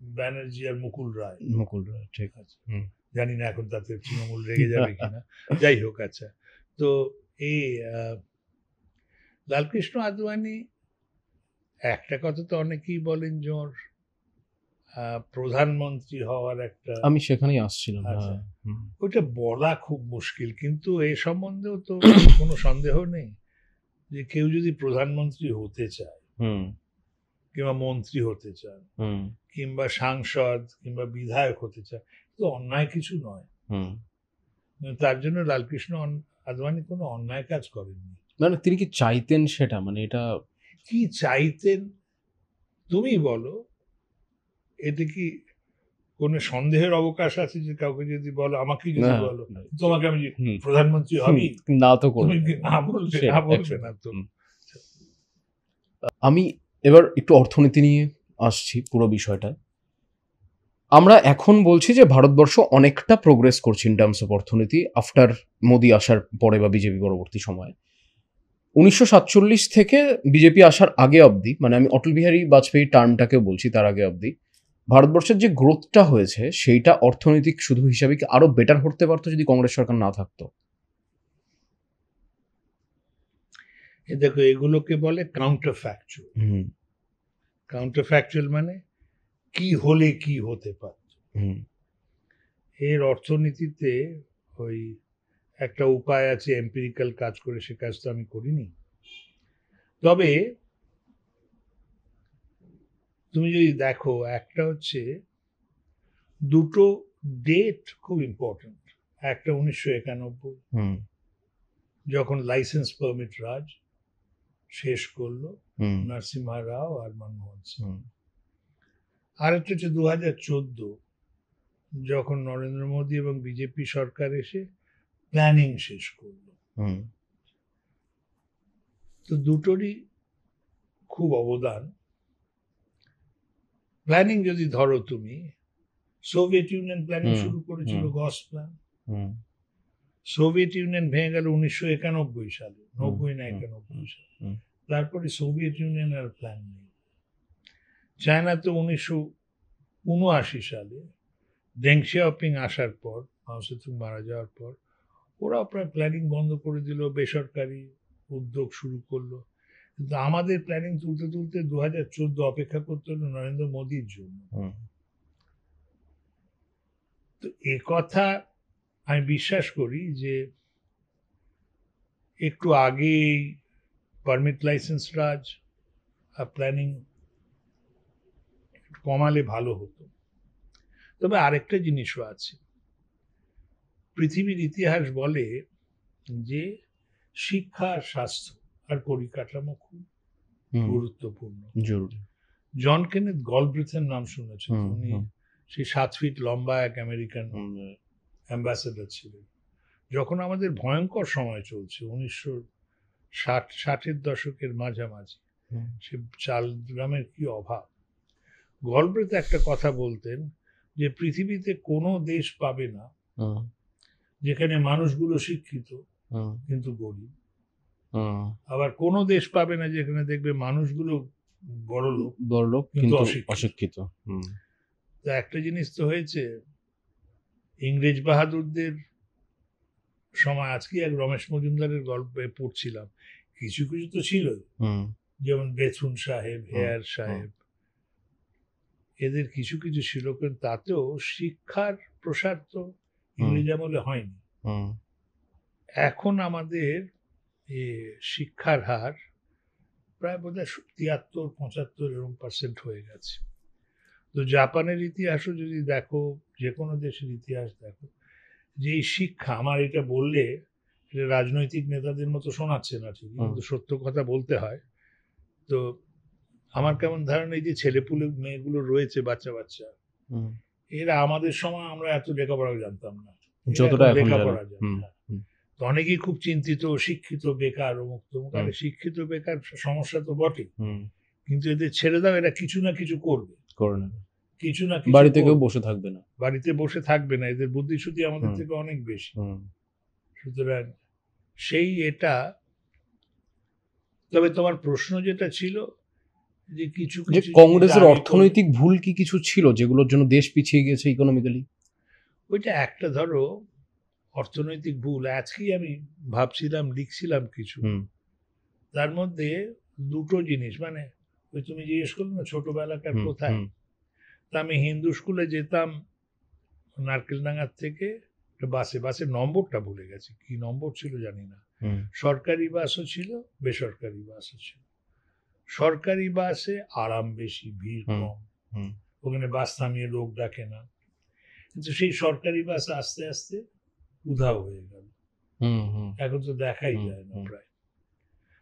[SPEAKER 1] ব্যানার্জি আর মুকুল রায়।
[SPEAKER 2] মুকুল রায় ঠিক।
[SPEAKER 1] আচ্ছা,
[SPEAKER 2] হুম
[SPEAKER 1] জানি না এখন তাতে তৃণমূল রেগে যাবে কিনা, যাই হোক। আচ্ছা, তো এই লালকৃষ্ণ আদবানি একটা কথা তো অনেকেই বলেন যে ওর প্রধানমন্ত্রী হওয়ার একটা,
[SPEAKER 2] আমি সেখানেই আসছিলাম।
[SPEAKER 1] আচ্ছা,
[SPEAKER 2] হ্যাঁ হুম
[SPEAKER 1] ওইটা বলা খুব মুশকিল, কিন্তু এ সম্বন্ধেও তো কোনো সন্দেহ নেই যে কেউ যদি প্রধানমন্ত্রী হতে চায়
[SPEAKER 2] হুম
[SPEAKER 1] কিংবা মন্ত্রী হতে চায়
[SPEAKER 2] হুম
[SPEAKER 1] কিংবা সাংসদ কিংবা বিধায়ক হতে চায়, তো অন্যায় কিছু নয়।
[SPEAKER 2] হুম
[SPEAKER 1] কিন্তু তার জন্য লালকৃষ্ণ আদবানি কোনো অন্যায় কাজ করেননি।
[SPEAKER 2] মানে তিনি কি চাইতেন সেটা, মানে এটা
[SPEAKER 1] কি চাইতেন তুমি বলো, এতে কি কোনো সন্দেহের অবকাশ আছে? যে কাউকে যদি বলো, আমাকেই যদি
[SPEAKER 2] না,
[SPEAKER 1] বলো তোমাকে আমি
[SPEAKER 2] হুম
[SPEAKER 1] প্রধানমন্ত্রী
[SPEAKER 2] হুম,
[SPEAKER 1] হবি,
[SPEAKER 2] না তো
[SPEAKER 1] তুমি
[SPEAKER 2] করবে
[SPEAKER 1] কি না বলবে?
[SPEAKER 2] সে
[SPEAKER 1] না বলবে
[SPEAKER 2] একশো।
[SPEAKER 1] না তো।
[SPEAKER 2] হুম। আমি এবার একটু অর্থনীতি নিয়ে আসছি পুরো বিষয়টা। আমরা এখন বলছি যে ভারতবর্ষ অনেকটা প্রোগ্রেস করছে ইন টার্মস অফ অর্থনীতি আফটার মোদি আসার পরে বা বিজেপি পরবর্তী সময়ে। 1947 থেকে বিজেপি আসার আগে অবধি, মানে আমি অটল বিহারী বাজপেয়ী টার্মটাকেও বলছি, তার আগে অবধি ভারতবর্ষের যে গ্রোথটা হয়েছে সেইটা অর্থনৈতিক শুধু হিসাবে কি আরো বেটার হতে পারতো যদি কংগ্রেস সরকার না থাকতো?
[SPEAKER 1] দেখো, এগুলোকে বলে কাউন্টার ফ্যাকচুয়াল।
[SPEAKER 2] হুম
[SPEAKER 1] কাউন্টার ফ্যাকচুয়াল মানে কি হলে কি হতে পারত।
[SPEAKER 2] হুম
[SPEAKER 1] এর অর্থনীতিতে ওই একটা উপায় আছে, এম্পিরিক্যাল কাজ করে, সে কাজ তো আমি করিনি। তবে তুমি যদি দেখো, একটা হচ্ছে দুটো ডেট খুব ইম্পর্টেন্ট। একটা 1991,
[SPEAKER 2] হুম
[SPEAKER 1] যখন লাইসেন্স পারমিট রাজ শেষ করলো
[SPEAKER 2] হুম
[SPEAKER 1] নরসিমহা রাও আর মনমোহন সিং।
[SPEAKER 2] হুম
[SPEAKER 1] আরেকটা হচ্ছে 2014, যখন নরেন্দ্র মোদী এবং বিজেপি সরকার এসে প্ল্যানিং শেষ করলো।
[SPEAKER 2] হুম
[SPEAKER 1] তো দুটোরই খুব অবদান। প্ল্যানিং যদি ধরো তুমি, সোভিয়েত ইউনিয়ন প্ল্যানিং
[SPEAKER 2] হুম
[SPEAKER 1] শুরু করেছিল,
[SPEAKER 2] হুম
[SPEAKER 1] গস প্ল্যান।
[SPEAKER 2] হুম
[SPEAKER 1] সোভিয়েত ইউনিয়ন ভেঙে গেল 1991 সালে,
[SPEAKER 2] হুম
[SPEAKER 1] 90 না
[SPEAKER 2] হুম
[SPEAKER 1] 91 সালে।
[SPEAKER 2] হুম
[SPEAKER 1] তারপরে সোভিয়েত ইউনিয়ন আর প্ল্যান নেই। চায়না তো 1979 সালে ডেং শিয়াওপিং আসার পর, মাও সেতুং মারা যাওয়ার পর, ওরাও প্রায় প্ল্যানিং বন্ধ করে দিল, বেসরকারি উদ্যোগ শুরু করলো। কিন্তু আমাদের প্ল্যানিং তুলতে তুলতে 2014 অপেক্ষা করতে হলো নরেন্দ্র মোদীর জন্য।
[SPEAKER 2] হুম
[SPEAKER 1] তো এ কথা আমি বিশ্বাস করি যে একটু আগেই permit licence Raj are planning কমালে ভালো হতো। তবে আরেকটা জিনিসও আছে, পৃথিবীর ইতিহাস বলে যে শিক্ষা, স্বাস্থ্য আর পরিকাঠামো খুব
[SPEAKER 2] হুম
[SPEAKER 1] গুরুত্বপূর্ণ।
[SPEAKER 2] জরুরি।
[SPEAKER 1] জন কেনেথ গলব্রিথের নাম শুনেছ তো?
[SPEAKER 2] হুম
[SPEAKER 1] উনি
[SPEAKER 2] হুম
[SPEAKER 1] সেই 7 ফিট লম্বা এক আমেরিকান
[SPEAKER 2] হুম
[SPEAKER 1] অ্যাম্বাসেডর ছিলেন। যখন আমাদের ভয়ঙ্কর সময় চলছে, 1960-ষাটের দশকের মাঝামাঝি,
[SPEAKER 2] হুম।
[SPEAKER 1] সে চাল গ্রামের কি অভাব। গল্পেতে একটা কথা বলতেন যে পৃথিবীতে কোনো দেশ পাবে না
[SPEAKER 2] হুম,
[SPEAKER 1] যেখানে মানুষগুলো শিক্ষিত
[SPEAKER 2] হুম,
[SPEAKER 1] কিন্তু গরিব।
[SPEAKER 2] হুম।
[SPEAKER 1] আবার কোনো দেশ পাবে না যেখানে দেখবে মানুষগুলো বড়লোক
[SPEAKER 2] বড়লোক
[SPEAKER 1] কিন্তু
[SPEAKER 2] কিন্তু
[SPEAKER 1] অশিক্ষিত।
[SPEAKER 2] অশিক্ষিত। হুম,
[SPEAKER 1] তো একটা জিনিস তো হয়েছে, ইংরেজ বাহাদুরদের সময় আজকে এক রমেশ মজুমদারের গল্পে পড়ছিলাম, কিছু কিছু তো ছিল,
[SPEAKER 2] হুম,
[SPEAKER 1] যেমন বেথুন সাহেব,
[SPEAKER 2] হুম,
[SPEAKER 1] হেয়ার
[SPEAKER 2] হুম,
[SPEAKER 1] সাহেব, এদের কিছু কিছু ছিল, কিন্তু তাতেও শিক্ষার প্রসার তো
[SPEAKER 2] হুম,
[SPEAKER 1] ইংরেজ আমলে হয়নি।
[SPEAKER 2] হুম,
[SPEAKER 1] এখন আমাদের এ শিক্ষার হার প্রায় বোধহয় 73-75 এরকম % হয়ে গেছে। তো জাপানের ইতিহাসও যদি দেখো, যে কোনো দেশের ইতিহাস দেখো, যে এই শিক্ষা, আমার এটা বললে এটা রাজনৈতিক নেতাদের মতো শোনাচ্ছে না ঠিকই,
[SPEAKER 2] হুম,
[SPEAKER 1] কিন্তু সত্য কথা বলতে হয়। তো আমার কেমন ধারণা, এই যে ছেলেপুলে মেয়েগুলো রয়েছে, বাচ্চা বাচ্চা,
[SPEAKER 2] হুম।
[SPEAKER 1] এরা আমাদের সময় আমরা এত লেখাপড়াও জানতাম না, এরা
[SPEAKER 2] যতটা
[SPEAKER 1] এখন
[SPEAKER 2] এখন জানে।
[SPEAKER 1] লেখাপড়া জানে।
[SPEAKER 2] হুম,
[SPEAKER 1] হ্যাঁ।
[SPEAKER 2] হুম,
[SPEAKER 1] তো অনেকেই খুব চিন্তিত, শিক্ষিত বেকার অমুক তমুক।
[SPEAKER 2] হুম,
[SPEAKER 1] আরে শিক্ষিত বেকার সমস্যা তো বটেই,
[SPEAKER 2] হুম।
[SPEAKER 1] কিন্তু এদের ছেড়ে দাও, এরা কিছু না কিছু করবে,
[SPEAKER 2] করে নেবে।
[SPEAKER 1] কিছু না কিছু
[SPEAKER 2] বাড়িতে কেউ
[SPEAKER 1] করবে।
[SPEAKER 2] বসে থাকবে না।
[SPEAKER 1] বাড়িতে বসে থাকবে না, এদের বুদ্ধিশুদ্ধি আমাদের
[SPEAKER 2] হুম,
[SPEAKER 1] থেকে অনেক বেশি।
[SPEAKER 2] হুম,
[SPEAKER 1] সুতরাং সেই এটা, তবে তোমার প্রশ্ন যেটা ছিল যে কিছু
[SPEAKER 2] যে
[SPEAKER 1] কিছু জিনিস
[SPEAKER 2] কংগ্রেসের
[SPEAKER 1] আগে করলে,
[SPEAKER 2] অর্থনৈতিক ভুল কি কিছু ছিল যেগুলোর জন্য দেশ পিছিয়ে গেছে ইকোনমিক্যালি?
[SPEAKER 1] ওইটা একটা ধরো অর্থনৈতিক ভুল। আজকেই আমি ভাবছিলাম, লিখছিলাম কিছু,
[SPEAKER 2] হুম,
[SPEAKER 1] তার মধ্যে দুটো জিনিস, মানে ওই তুমি জিজ্ঞেস করলে না ছোটবেলাকার
[SPEAKER 2] হুম,
[SPEAKER 1] কোথায়,
[SPEAKER 2] হুম,
[SPEAKER 1] তা আমি হিন্দু স্কুলে যেতাম নারকেলডাঙ্গার থেকে, বাসে, বাসের নম্বরটা ভুলে গেছি, কি নম্বর ছিল জানি না।
[SPEAKER 2] হুম,
[SPEAKER 1] সরকারি বাসও ছিল, বেসরকারি বাসও ছিল। সরকারি বাসে আরাম বেশি, ভিড়
[SPEAKER 2] হুম,
[SPEAKER 1] কম,
[SPEAKER 2] হুম,
[SPEAKER 1] ওখানে বাস থামিয়ে লোক ডাকে না। কিন্তু সেই সরকারি বাস আস্তে আস্তে উধাও হয়ে গেল,
[SPEAKER 2] হুম, হুম,
[SPEAKER 1] এখন তো দেখাই
[SPEAKER 2] হুম,
[SPEAKER 1] যায় না
[SPEAKER 2] হুম,
[SPEAKER 1] প্রায়।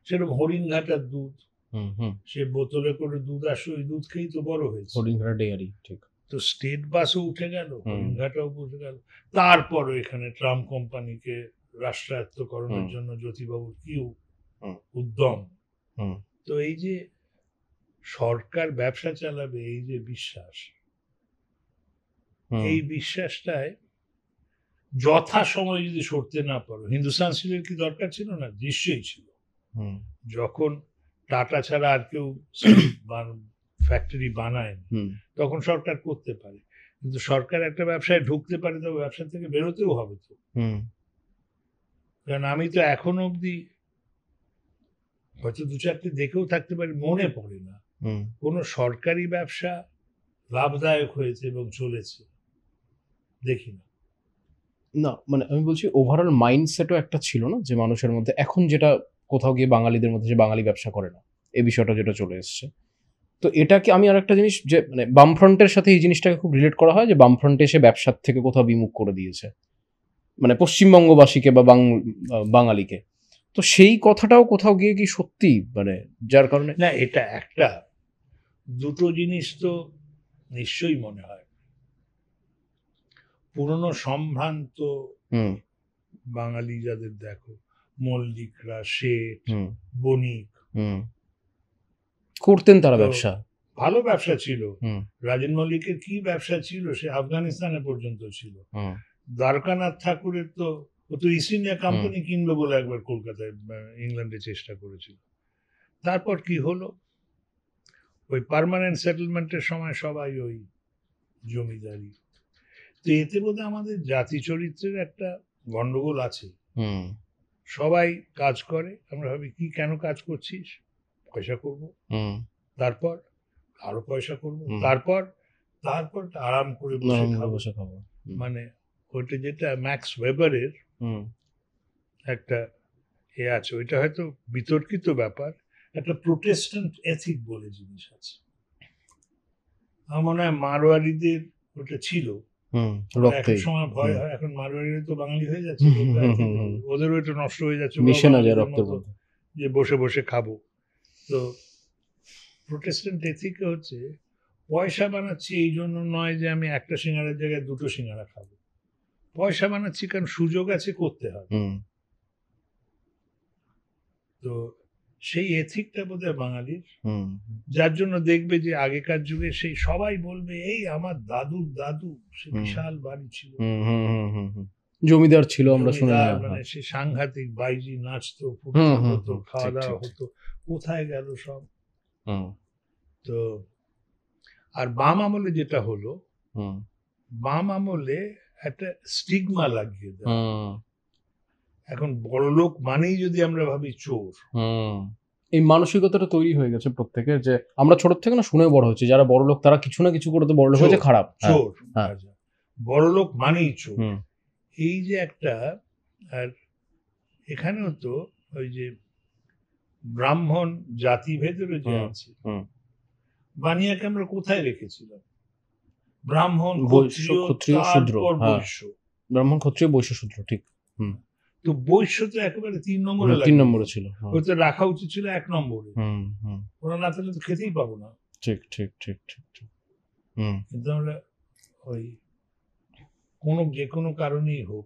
[SPEAKER 1] সেরকম হরিণঘাটার দুধ,
[SPEAKER 2] হুম, হুম।
[SPEAKER 1] সে বোতলে করে দুধ আসে, ওই দুধ খেয়েই তো বড় হয়েছে।
[SPEAKER 2] হরিণঘাটা ডেয়ারি, ঠিক।
[SPEAKER 1] তো স্টেট বাসও উঠে গেল,
[SPEAKER 2] হুম,
[SPEAKER 1] হরিণঘাটাও উঠে গেল। তারপরও এখানে ট্রাম কোম্পানিকে রাষ্ট্রায়ত্তকরণের
[SPEAKER 2] হুম,
[SPEAKER 1] জন্য জ্যোতিবাবুর কি
[SPEAKER 2] হুম,
[SPEAKER 1] উদ্যম।
[SPEAKER 2] হুম,
[SPEAKER 1] তো এই যে সরকার ব্যবসা চালাবে, এই যে বিশ্বাস,
[SPEAKER 2] হুম,
[SPEAKER 1] এই বিশ্বাসটায় যথাসময়ে যদি সরতে না পারো, হিন্দুস্তান স্টিলের কি দরকার ছিল না? নিশ্চয়ই ছিল।
[SPEAKER 2] হুম,
[SPEAKER 1] যখন টাটা ছাড়া আর কেউ ফ্যাক্টরি বানায়নি,
[SPEAKER 2] হুম,
[SPEAKER 1] তখন সরকার করতে পারে। কিন্তু সরকার একটা ব্যবসায় ঢুকতে পারে, তবে ব্যবসা থেকে বেরোতেও হবে তো।
[SPEAKER 2] হুম,
[SPEAKER 1] কারণ আমি তো এখনো অবধি হয়তো দু চারটে দেখেও থাকতে পারি, মনে পড়ে না
[SPEAKER 2] হুম।
[SPEAKER 1] কোনো সরকারি ব্যবসা লাভদায়ক হয়েছে এবং চলেছে, দেখি না।
[SPEAKER 2] না, মানে আমি বলছি ওভারঅল মাইন্ডসেটও একটা ছিল না যে মানুষের মধ্যে এখন যেটা কোথাও গিয়ে বাঙালিদের মধ্যে যে বাঙালি ব্যবসা করে না, এই বিষয়টা যেটা চলে এসছে। তো এটাকে আমি আরেকটা জিনিস যে মানে বামফ্রন্টের সাথে এই জিনিসটাকে খুব রিলেট করা হয় যে বামফ্রন্ট এসে ব্যবসার থেকে কোথাও বিমুখ করে দিয়েছে। মানে পশ্চিমবঙ্গবাসীকে বা বাঙালিকে। তো সেই কথাটাও কোথাও গিয়ে কি সত্যি? মানে যার কারণে
[SPEAKER 1] না, এটা একটা, দুটো জিনিস তো নিশ্চয়ই মনে হয়। পুরনো সম্ভ্রান্ত
[SPEAKER 2] হুম,
[SPEAKER 1] বাঙালি যাদের দেখো, মল্লিকরা, শেঠ,
[SPEAKER 2] হুম,
[SPEAKER 1] বণিক,
[SPEAKER 2] হুম। করতেন তারা
[SPEAKER 1] তো
[SPEAKER 2] ব্যবসা।
[SPEAKER 1] ভালো ব্যবসা ছিল।
[SPEAKER 2] হুম,
[SPEAKER 1] রাজেন মল্লিকের কি ব্যবসা ছিল, সে আফগানিস্তানে পর্যন্ত ছিল।
[SPEAKER 2] হুম,
[SPEAKER 1] দ্বারকানাথ ঠাকুরের তো, ও তো ইস্ট ইন্ডিয়া
[SPEAKER 2] হুম,
[SPEAKER 1] কোম্পানি কিনবে বলে একবার কলকাতায় ইংল্যান্ডে চেষ্টা করেছিল। তারপর কি হলো, ওই পার্মানেন্ট সেটেলমেন্টের সময় সবাই ওই জমিদারি। তো এতে বোধহয় আমাদের জাতি চরিত্রের একটা গন্ডগোল আছে।
[SPEAKER 2] হুম,
[SPEAKER 1] সবাই কাজ করে, আমরা ভাবি কি কেন কাজ করছিস, পয়সা করব,
[SPEAKER 2] হুম,
[SPEAKER 1] তারপর আরো পয়সা করব,
[SPEAKER 2] হুম।
[SPEAKER 1] তারপর তারপর আরাম করে বসে
[SPEAKER 2] নরম করে
[SPEAKER 1] খাবো।
[SPEAKER 2] বসে খাবো। হুম,
[SPEAKER 1] মানে ওইটা যেটা ম্যাক্স ওয়েবারের
[SPEAKER 2] হুম,
[SPEAKER 1] একটা আছে, ওইটা হয়তো বিতর্কিত ব্যাপার, একটা প্রোটেস্ট্যান্ট এথিক বলে জিনিস আছে। আমার মনে হয় মারোয়ারিদের ওটা ছিল।
[SPEAKER 2] হুম,
[SPEAKER 1] আমার এক এক
[SPEAKER 2] রক্তেই।
[SPEAKER 1] সময় ভয়
[SPEAKER 2] হুম,
[SPEAKER 1] হয়, এখন মারোয়ারিরা তো বাঙালি হয়ে যাচ্ছে,
[SPEAKER 2] হুম, হুম,
[SPEAKER 1] লোকরা
[SPEAKER 2] হুম,
[SPEAKER 1] আছে,
[SPEAKER 2] হুম, হুম।
[SPEAKER 1] ওদেরও এটা নষ্ট হয়ে যাচ্ছে, ওরাও
[SPEAKER 2] মিশে না যায়
[SPEAKER 1] বাঙালিদের
[SPEAKER 2] রক্তের
[SPEAKER 1] মতো
[SPEAKER 2] মধ্যে।
[SPEAKER 1] যে বসে বসে খাবো। তো প্রোটেস্ট্যান্ট এথিকে হচ্ছে, পয়সা বানাচ্ছি এই জন্য নয় যে আমি একটা সিঙ্গারার জায়গায় দুটো সিঙ্গারা খাবো, পয়সা বানাচ্ছি কারণ সুযোগ আছে, করতে হবে।
[SPEAKER 2] হুম,
[SPEAKER 1] তো সেই এথিকটা বোধহয় বাঙালির,
[SPEAKER 2] হুম
[SPEAKER 1] যার জন্য দেখবে যে আগেকার যুগে সেই সবাই বলবে এই আমার দাদুর দাদু, সে
[SPEAKER 2] হুম।
[SPEAKER 1] বিশাল বাড়ি ছিল,
[SPEAKER 2] হুম হুম হুম হুম হুম। জমিদার ছিল আমরা শুনে,
[SPEAKER 1] জমিদার,
[SPEAKER 2] হ্যাঁ,
[SPEAKER 1] মানে
[SPEAKER 2] হ্যাঁ।
[SPEAKER 1] সে সাংঘাতিক, বাইজি নাচতো,
[SPEAKER 2] হুম
[SPEAKER 1] ফুটবল
[SPEAKER 2] হুম
[SPEAKER 1] হতো,
[SPEAKER 2] হুম,
[SPEAKER 1] খাওয়া
[SPEAKER 2] ঠিক
[SPEAKER 1] দাওয়া
[SPEAKER 2] ঠিক ঠিক।
[SPEAKER 1] হতো, কোথায় গেল সব?
[SPEAKER 2] হুম
[SPEAKER 1] তো আর বাম আমলে যেটা হলো,
[SPEAKER 2] হুম
[SPEAKER 1] বাম আমলে একটা স্টিগমা লাগিয়ে দেওয়া।
[SPEAKER 2] হুম
[SPEAKER 1] এখন বড়লোক মানেই যদি আমরা ভাবি চোর,
[SPEAKER 2] হুম। এই মানসিকতাটা তৈরি হয়ে গেছে প্রত্যেকের, যে আমরা ছোট থেকে না শুনে বড় হচ্ছে যারা বড় লোক তারা কিছু না কিছু করে তো বড় লোক হয়েছে,
[SPEAKER 1] চোর,
[SPEAKER 2] খারাপ। হ্যাঁ
[SPEAKER 1] চোর,
[SPEAKER 2] হ্যাঁ।
[SPEAKER 1] আচ্ছা, বড়লোক মানেই চোর,
[SPEAKER 2] হুম
[SPEAKER 1] এই যে একটা। আর এখানেও তো ওই যে ব্রাহ্মণ জাতিভেদেরও যে
[SPEAKER 2] হুম
[SPEAKER 1] আছে,
[SPEAKER 2] হুম।
[SPEAKER 1] বানিয়াকে আমরা কোথায় রেখেছিলাম? ব্রাহ্মণ,
[SPEAKER 2] বৈশ্য,
[SPEAKER 1] ক্ষত্রিয়,
[SPEAKER 2] ক্ষত্রিয়, শূদ্র,
[SPEAKER 1] তারপর
[SPEAKER 2] হ্যাঁ।
[SPEAKER 1] বৈশ্য।
[SPEAKER 2] ব্রাহ্মণ, ক্ষত্রিয়, বৈশ্য, শূদ্র, ঠিক। হুম
[SPEAKER 1] তো বৈশ্য তো একেবারে 3 নম্বরে
[SPEAKER 2] হুম, 3
[SPEAKER 1] লাগিয়ে
[SPEAKER 2] নম্বরে
[SPEAKER 1] দিয়েছে।
[SPEAKER 2] ছিল। হ্যাঁ।
[SPEAKER 1] ওই তো রাখা উচিত ছিল 1 নম্বরে।
[SPEAKER 2] হুম হুম।
[SPEAKER 1] ওরা না থাকলে তো খেতেই পাবো না।
[SPEAKER 2] ঠিক ঠিক ঠিক ঠিক ঠিক। হুম।
[SPEAKER 1] কিন্তু আমরা ওই যে কোনো কারণেই হোক,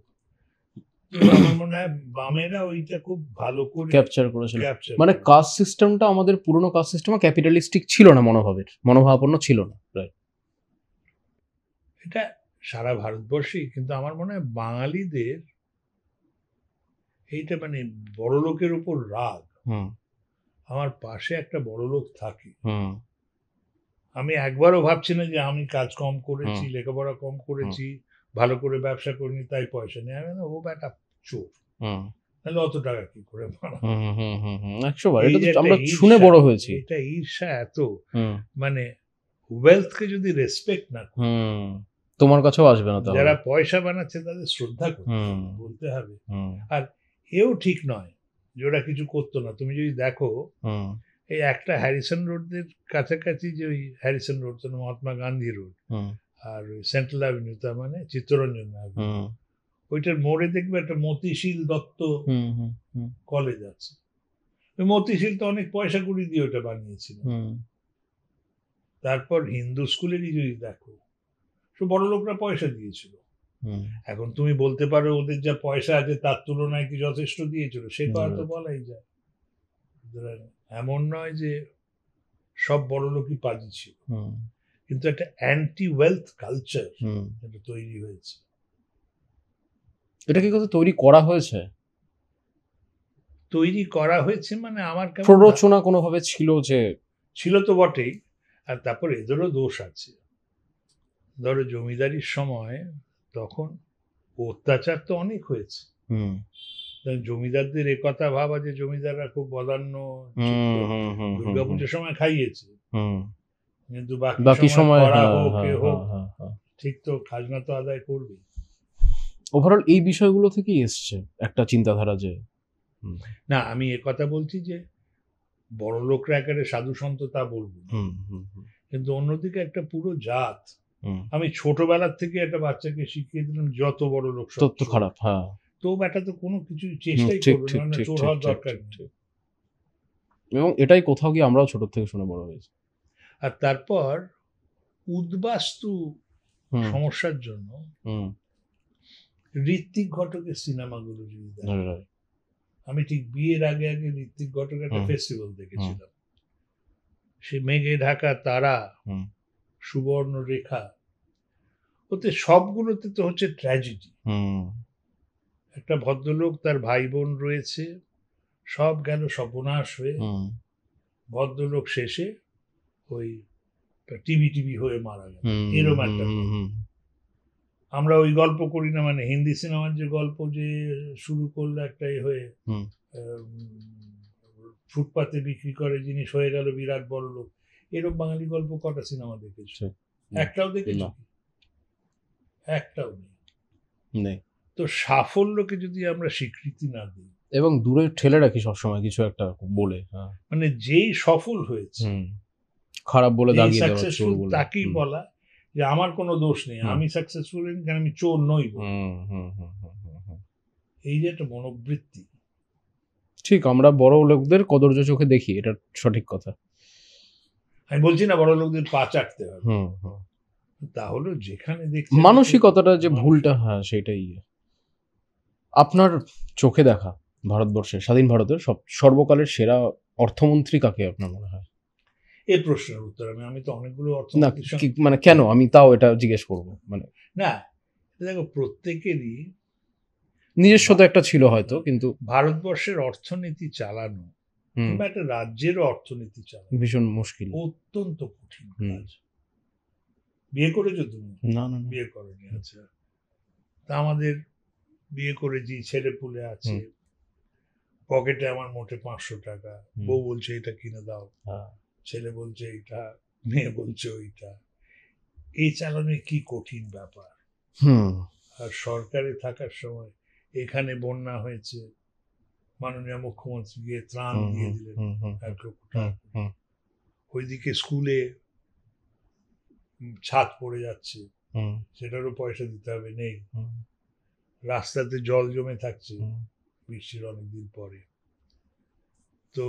[SPEAKER 1] তো আমার মনে হয় বামেরা ওইটা খুব ভালো করে
[SPEAKER 2] ক্যাপচার করেছিল।
[SPEAKER 1] ক্যাপচার
[SPEAKER 2] মানে
[SPEAKER 1] করে।
[SPEAKER 2] কাস্ট সিস্টেমটা আমাদের পুরনো কাস্ট সিস্টেম ক্যাপিটালিস্টিক ছিল না, মনোভাবাপন্ন ছিল না। রাইট।
[SPEAKER 1] এটা সারা ভারতবর্ষেই, কিন্তু আমার মনে হয় বাঙালিদের এইটা মানে বড়লোকের উপর রাগ।
[SPEAKER 2] হুম
[SPEAKER 1] আমার পাশে একটা বড়লোক থাকে,
[SPEAKER 2] হুম
[SPEAKER 1] আমি একবারও ভাবছি না যে আমি কাজ কম
[SPEAKER 2] হুম
[SPEAKER 1] করেছি, লেখাপড়া কম
[SPEAKER 2] হুম
[SPEAKER 1] করেছি, ভালো করে ব্যবসা করিনি তাই পয়সা নেই। আমি বলি, ও বেটা চোর,
[SPEAKER 2] হুম
[SPEAKER 1] তাহলে অত টাকা কি করে বানাবে?
[SPEAKER 2] হুম হুম হুম হুম, 100 বার।
[SPEAKER 1] এই
[SPEAKER 2] এটা
[SPEAKER 1] যে
[SPEAKER 2] তো
[SPEAKER 1] একটা
[SPEAKER 2] আমরা শুনে
[SPEAKER 1] ঈর্ষা,
[SPEAKER 2] বড় হয়েছি।
[SPEAKER 1] এটা ঈর্ষা এত,
[SPEAKER 2] হুম
[SPEAKER 1] মানে ওয়েলথকে যদি রেসপেক্ট না করি,
[SPEAKER 2] হুম। তোমার কাছেও আসবে না তাহলে।
[SPEAKER 1] যারা পয়সা বানাচ্ছে তাদের শ্রদ্ধা করতে
[SPEAKER 2] হুম
[SPEAKER 1] হবে, বলতে হবে।
[SPEAKER 2] হুম
[SPEAKER 1] আর এও ঠিক নয় যে ওরা কিছু করতো না। তুমি যদি দেখো
[SPEAKER 2] হুম
[SPEAKER 1] এই একটা হ্যারিসন রোডের কাছাকাছি, যে ওই হ্যারিসন রোড তো মহাত্মা গান্ধী রোড,
[SPEAKER 2] হুম
[SPEAKER 1] আর ওই সেন্ট্রাল অ্যাভিনিউ, তার মানে চিত্তরঞ্জন অ্যাভিনিউ,
[SPEAKER 2] হুম
[SPEAKER 1] ওইটার মোড়ে দেখবে একটা মতিশীল দত্ত
[SPEAKER 2] হুম হুম হুম
[SPEAKER 1] কলেজ আছে। ওই মতিশীল তো অনেক পয়সা কুড়ি দিয়ে ওটা বানিয়েছিল।
[SPEAKER 2] হুম
[SPEAKER 1] তারপর হিন্দু স্কুলেরই যদি দেখো, সব বড় লোকরা পয়সা দিয়েছিল।
[SPEAKER 2] হুম।
[SPEAKER 1] এখন তুমি বলতে পারো ওদের যা পয়সা আছে তার তুলনায় কি যথেষ্ট দিয়েছিল, সে কথা তো বলাই যায়। সুতরাং এমন নয় যে সব বড় লোকই পাজি ছিল,
[SPEAKER 2] হুম
[SPEAKER 1] কিন্তু একটা অ্যান্টি ওয়েলথ কালচার
[SPEAKER 2] হুম।
[SPEAKER 1] এটা তৈরি হয়েছে।
[SPEAKER 2] এটা কি কথা তৈরি করা হয়েছে?
[SPEAKER 1] তৈরি করা হয়েছে মানে আমার কেমন
[SPEAKER 2] প্ররোচনা কোনোভাবে ছিল যে?
[SPEAKER 1] ছিল তো বটেই। আর তারপর এদেরও দোষ আছে। ধরো জমিদারির সময় তখন অত্যাচার তো অনেক হয়েছে।
[SPEAKER 2] হুম
[SPEAKER 1] জমিদারদের একথা ভাবা যে জমিদাররা খুব বদান্য চিত্ত,
[SPEAKER 2] হুম হুম হুম হুম হুম
[SPEAKER 1] দুর্গাপুজোর সময় খাইয়েছে,
[SPEAKER 2] হুম।
[SPEAKER 1] কিন্তু
[SPEAKER 2] বাকি
[SPEAKER 1] বাকি সময়
[SPEAKER 2] সময়,
[SPEAKER 1] খরা
[SPEAKER 2] হ্যাঁ
[SPEAKER 1] হোক এ
[SPEAKER 2] হ্যাঁ
[SPEAKER 1] হোক,
[SPEAKER 2] হ্যাঁ হ্যাঁ হ্যাঁ।
[SPEAKER 1] ঠিক তো খাজনা তো আদায় করবে।
[SPEAKER 2] ওভারঅল এই বিষয়গুলো থেকেই এসছে একটা চিন্তাধারা যে। হুম
[SPEAKER 1] না, আমি একথা বলছি যে বড় লোকরা একেবারে সাধু সন্ত তা বলবো না,
[SPEAKER 2] হুম হুম হুম
[SPEAKER 1] কিন্তু অন্যদিকে একটা পুরো জাত।
[SPEAKER 2] হুম।
[SPEAKER 1] আমি ছোটবেলার থেকে একটা বাচ্চাকে শিখিয়ে দিলাম যত বড় লোক সব
[SPEAKER 2] তত
[SPEAKER 1] চোর।
[SPEAKER 2] খারাপ, হ্যাঁ।
[SPEAKER 1] তো বেটা তো কোনো কিছু
[SPEAKER 2] হুম,
[SPEAKER 1] চেষ্টাই
[SPEAKER 2] ঠিক
[SPEAKER 1] করবে
[SPEAKER 2] ঠিক
[SPEAKER 1] না, না
[SPEAKER 2] ঠিক
[SPEAKER 1] চোর
[SPEAKER 2] ঠিক
[SPEAKER 1] হওয়ার
[SPEAKER 2] ঠিক
[SPEAKER 1] দরকার
[SPEAKER 2] ঠিক
[SPEAKER 1] নেই।
[SPEAKER 2] ঠিক। এবং এটাই কোথাও গিয়ে আমরাও ছোট থেকে শুনে বড় হয়েছি।
[SPEAKER 1] আর তারপর উদ্বাস্তু
[SPEAKER 2] হুম
[SPEAKER 1] সমস্যার জন্য
[SPEAKER 2] হুম।
[SPEAKER 1] ঋত্বিক ঘটকের সিনেমাগুলো যদি দেখো,
[SPEAKER 2] রাইট।
[SPEAKER 1] আমি ঠিক বিয়ের আগে আগে ঋত্বিক ঘটকের একটা
[SPEAKER 2] হুম
[SPEAKER 1] ফেস্টিভ্যাল
[SPEAKER 2] হুম
[SPEAKER 1] দেখেছিলাম। সে মেঘে ঢাকা তারা,
[SPEAKER 2] হুম
[SPEAKER 1] সুবর্ণ রেখা, ওতে সবগুলোতে তো হচ্ছে ট্র্যাজেডি।
[SPEAKER 2] হুম
[SPEAKER 1] একটা ভদ্রলোক, তার ভাই বোন রয়েছে, সব গেল সর্বনাশ হয়ে,
[SPEAKER 2] হুম
[SPEAKER 1] ভদ্রলোক শেষে ওই টিভি হয়ে মারা গেল,
[SPEAKER 2] হুম
[SPEAKER 1] এরম
[SPEAKER 2] হুম
[SPEAKER 1] একটা গল্প।
[SPEAKER 2] হুম
[SPEAKER 1] আমরা ওই গল্প করি না, মানে হিন্দি সিনেমার যে গল্প, যে শুরু করলো একটাই হয়ে
[SPEAKER 2] হুম
[SPEAKER 1] ফুটপাতে বিক্রি করে জিনিস, হয়ে গেল বিরাট বড় লোক। এরকম বাঙালি গল্প কটা সিনেমা দেখেছো?
[SPEAKER 2] ঠিক।
[SPEAKER 1] একটাও দেখেছো
[SPEAKER 2] না।
[SPEAKER 1] কি? একটাও নেই।
[SPEAKER 2] নেই।
[SPEAKER 1] তো সাফল্যকে যদি আমরা স্বীকৃতি না দিই,
[SPEAKER 2] এবং দূরে ঠেলে রাখি সবসময় কিছু একটা বলে, হ্যাঁ।
[SPEAKER 1] মানে যেই সফল হয়েছে,
[SPEAKER 2] হুম। খারাপ বলে
[SPEAKER 1] যেই
[SPEAKER 2] দাগিয়ে দেওয়া, চোর
[SPEAKER 1] সাকসেসফুল,
[SPEAKER 2] বলে।
[SPEAKER 1] তাকেই
[SPEAKER 2] হুম
[SPEAKER 1] বলা যে আমার কোনো দোষ নেই,
[SPEAKER 2] হুম
[SPEAKER 1] আমি সাকসেসফুল কারণ আমি চোর নই বলে।
[SPEAKER 2] হুম হুম হুম হুম হুম হুম।
[SPEAKER 1] এই যে একটা মনোবৃত্তি।
[SPEAKER 2] ঠিক, আমরা বড় লোকদের কদর্য চোখে দেখি, এটা সঠিক কথা।
[SPEAKER 1] আমি বলছি না বড় লোকদের পা চাটতে হবে,
[SPEAKER 2] হুম হুম।
[SPEAKER 1] তাহলে যেখানে দেখছে
[SPEAKER 2] মানসিকতাটা যে
[SPEAKER 1] মানুষ-
[SPEAKER 2] ভুলটা, হ্যাঁ সেটাই। আপনার চোখে দেখা ভারতবর্ষের, স্বাধীন ভারতের সর্বকালের সেরা অর্থমন্ত্রী কাকে আপনার মনে হয়?
[SPEAKER 1] এই প্রশ্নের উত্তর আমি তো অনেকগুলো
[SPEAKER 2] না
[SPEAKER 1] অর্থমন্ত্রীর সঙ্গে
[SPEAKER 2] মানে কেন আমি তাও এটা জিজ্ঞেস করব, মানে
[SPEAKER 1] না, দেখো প্রত্যেকেরই
[SPEAKER 2] নিজস্ব তো একটা ছিল হয়তো, কিন্তু
[SPEAKER 1] ভারতবর্ষের অর্থনীতি চালানো কিংবা একটা রাজ্যেরও অর্থনীতি চালানো
[SPEAKER 2] ভীষণ মুশকিল।
[SPEAKER 1] অত্যন্ত কঠিন কাজ। বিয়ে করেছো তুমি?
[SPEAKER 2] না না না।
[SPEAKER 1] বিয়ে করনি, আচ্ছা। তা আমাদের বিয়ে করেছি, ছেলে পুলে আছে, পকেটে আমার মোটে 500 টাকা, বউ বলছে এটা কিনে দাও, ছেলে বলছে এটা, মেয়ে বলছে ওইটা, এই চালানো কি কঠিন ব্যাপার। আর সরকারে থাকার সময় এখানে বন্যা হয়েছে, মাননীয় মুখ্যমন্ত্রী গিয়ে ত্রাণ দিয়ে দিলেন 1 লক্ষ টাকা, ওইদিকে স্কুলে ছাদ পড়ে যাচ্ছে, সেটারও পয়সা দিতে হবে, নেই, রাস্তাতে জল জমে থাকছে বৃষ্টির অনেকদিন পরে। তো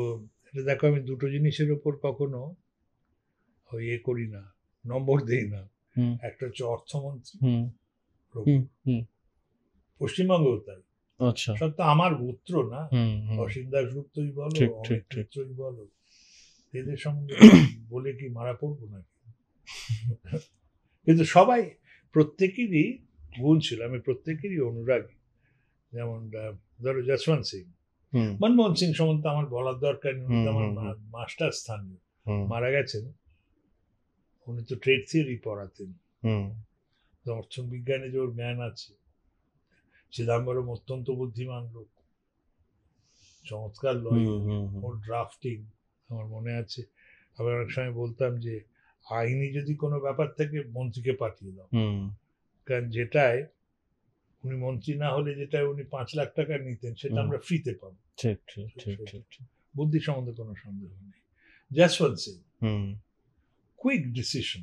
[SPEAKER 1] এটা দেখো, আমি দুটো জিনিসের উপর কখনো ইয়ে করি না, নম্বর দেই না। একটা হচ্ছে অর্থমন্ত্রী, পশ্চিমবঙ্গেও তাই।
[SPEAKER 2] আচ্ছা,
[SPEAKER 1] সব তো আমার গোত্র না, অসীম দাশগুপ্তই বলো, অমিত মিত্রই বলো, এদের সঙ্গে বলে কি মারা পড়বো নাকি? কিন্তু সবাই, প্রত্যেকেরই গুণ ছিল, আমি প্রত্যেকেরই অনুরাগী। যেমন ধরো যশবন্ত সিং, মনমোহন সিং সম্বন্ধে আমার বলার দরকার নেই, উনি তো আমার মাস্টার স্থানীয়, মারা গেছেন। উনি তো ট্রেড থিওরি পড়াতেন, অর্থবিজ্ঞানে যে ওর জ্ঞান আছে। চিদাম্বরম অত্যন্ত বুদ্ধিমান লোক, চমৎকার লয়ার, ওর ড্রাফটিং আমার মনে আছে। আবার অনেক সময় বলতাম যে আইনি যদি কোনো ব্যাপার থাকে মন্ত্রীকে পাঠিয়ে দাও, কারণ যেটায় উনি মন্ত্রী না হলে যেটায় উনি 5 লাখ টাকা নিতেন সেটা আমরা ফ্রিতে পাবো। বুদ্ধি সম্বন্ধে কোনো সন্দেহ নেই। যশবন্ত সিং কুইক ডিসিশন,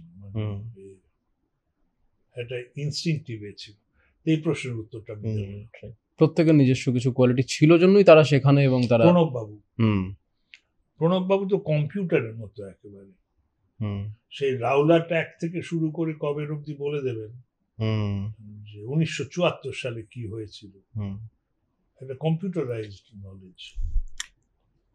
[SPEAKER 1] এটা ইনস্টিংক্টিভ ছিল। এই প্রশ্নের উত্তরটা আমি দেব।
[SPEAKER 2] প্রত্যেকের নিজস্ব কিছু কোয়ালিটি ছিল জন্যই তারা সেখানে, এবং তারা
[SPEAKER 1] প্রণব বাবু তো কম্পিউটারের মতো একেবারে, সেই রাউলাট অ্যাক্ট থেকে শুরু করে কবে অবধি বলে দেবেন যে 1974 সালে কি হয়েছিল, এটা কম্পিউটারাইজড নলেজ।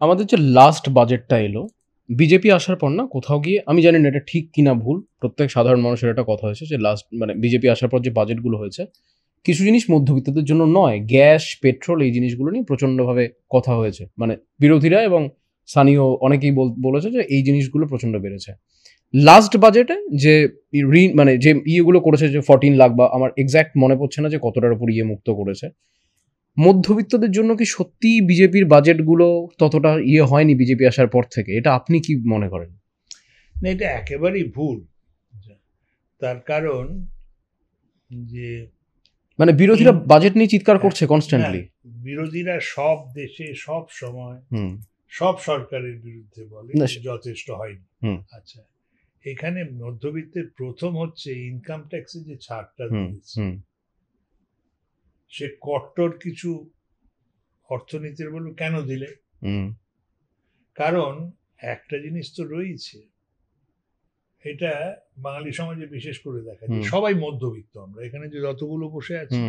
[SPEAKER 2] আমাদের যে লাস্ট বাজেটটা এলো বিজেপি আসার পর, না কোথাও গিয়ে, আমি জানি না এটা ঠিক কিনা ভুল, প্রত্যেক সাধারণ মানুষের একটা কথা হয়েছে যে লাস্ট মানে বিজেপি আসার পর যে বাজেটগুলো হয়েছে, কিছু জিনিস মধ্যবিত্তদের জন্য নয়, গ্যাস পেট্রোল এই জিনিসগুলো নিয়ে প্রচণ্ডভাবে কথা হয়েছে, মানে বিরোধীরা এবং স্থানীয় অনেকেই বলেছে যে এই জিনিসগুলো প্রচণ্ড বেড়েছে। লাস্ট বাজেটে যে ঋণ মানে যে ইয়েগুলো করেছে, যে 14 লাখ বা আমার এক্স্যাক্ট মনে পড়ছে না যে কতটার উপর ইয়ে মুক্ত করেছে, মধ্যবিত্তদের জন্য কি সত্যি বিজেপির বাজেটগুলো ততটা ইয়ে হয়নি বিজেপি আসার পর থেকে? এটা আপনি কি মনে করেন?
[SPEAKER 1] না, এটা একেবারেই ভুল। তার কারণ যে
[SPEAKER 2] মানে বিরোধীরা বাজেট নিয়ে চিৎকার করছে কনস্ট্যান্টলি।
[SPEAKER 1] বিরোধীরা সব দেশে সব সময় সব সরকারের বিরুদ্ধে বলে যথেষ্ট হয়নি। আচ্ছা, এখানে মধ্যবিত্তের প্রথম হচ্ছে ইনকাম ট্যাক্সে যে ছাড়টা দিয়েছে, সে কট্টর কিছু অর্থনীতির বলবো কেন দিলে, কারণ একটা জিনিস তো রয়েছে, এটা বাঙালি সমাজে বিশেষ করে দেখা যায়, সবাই মধ্যবিত্ত, আমরা এখানে যে যতগুলো বসে আছি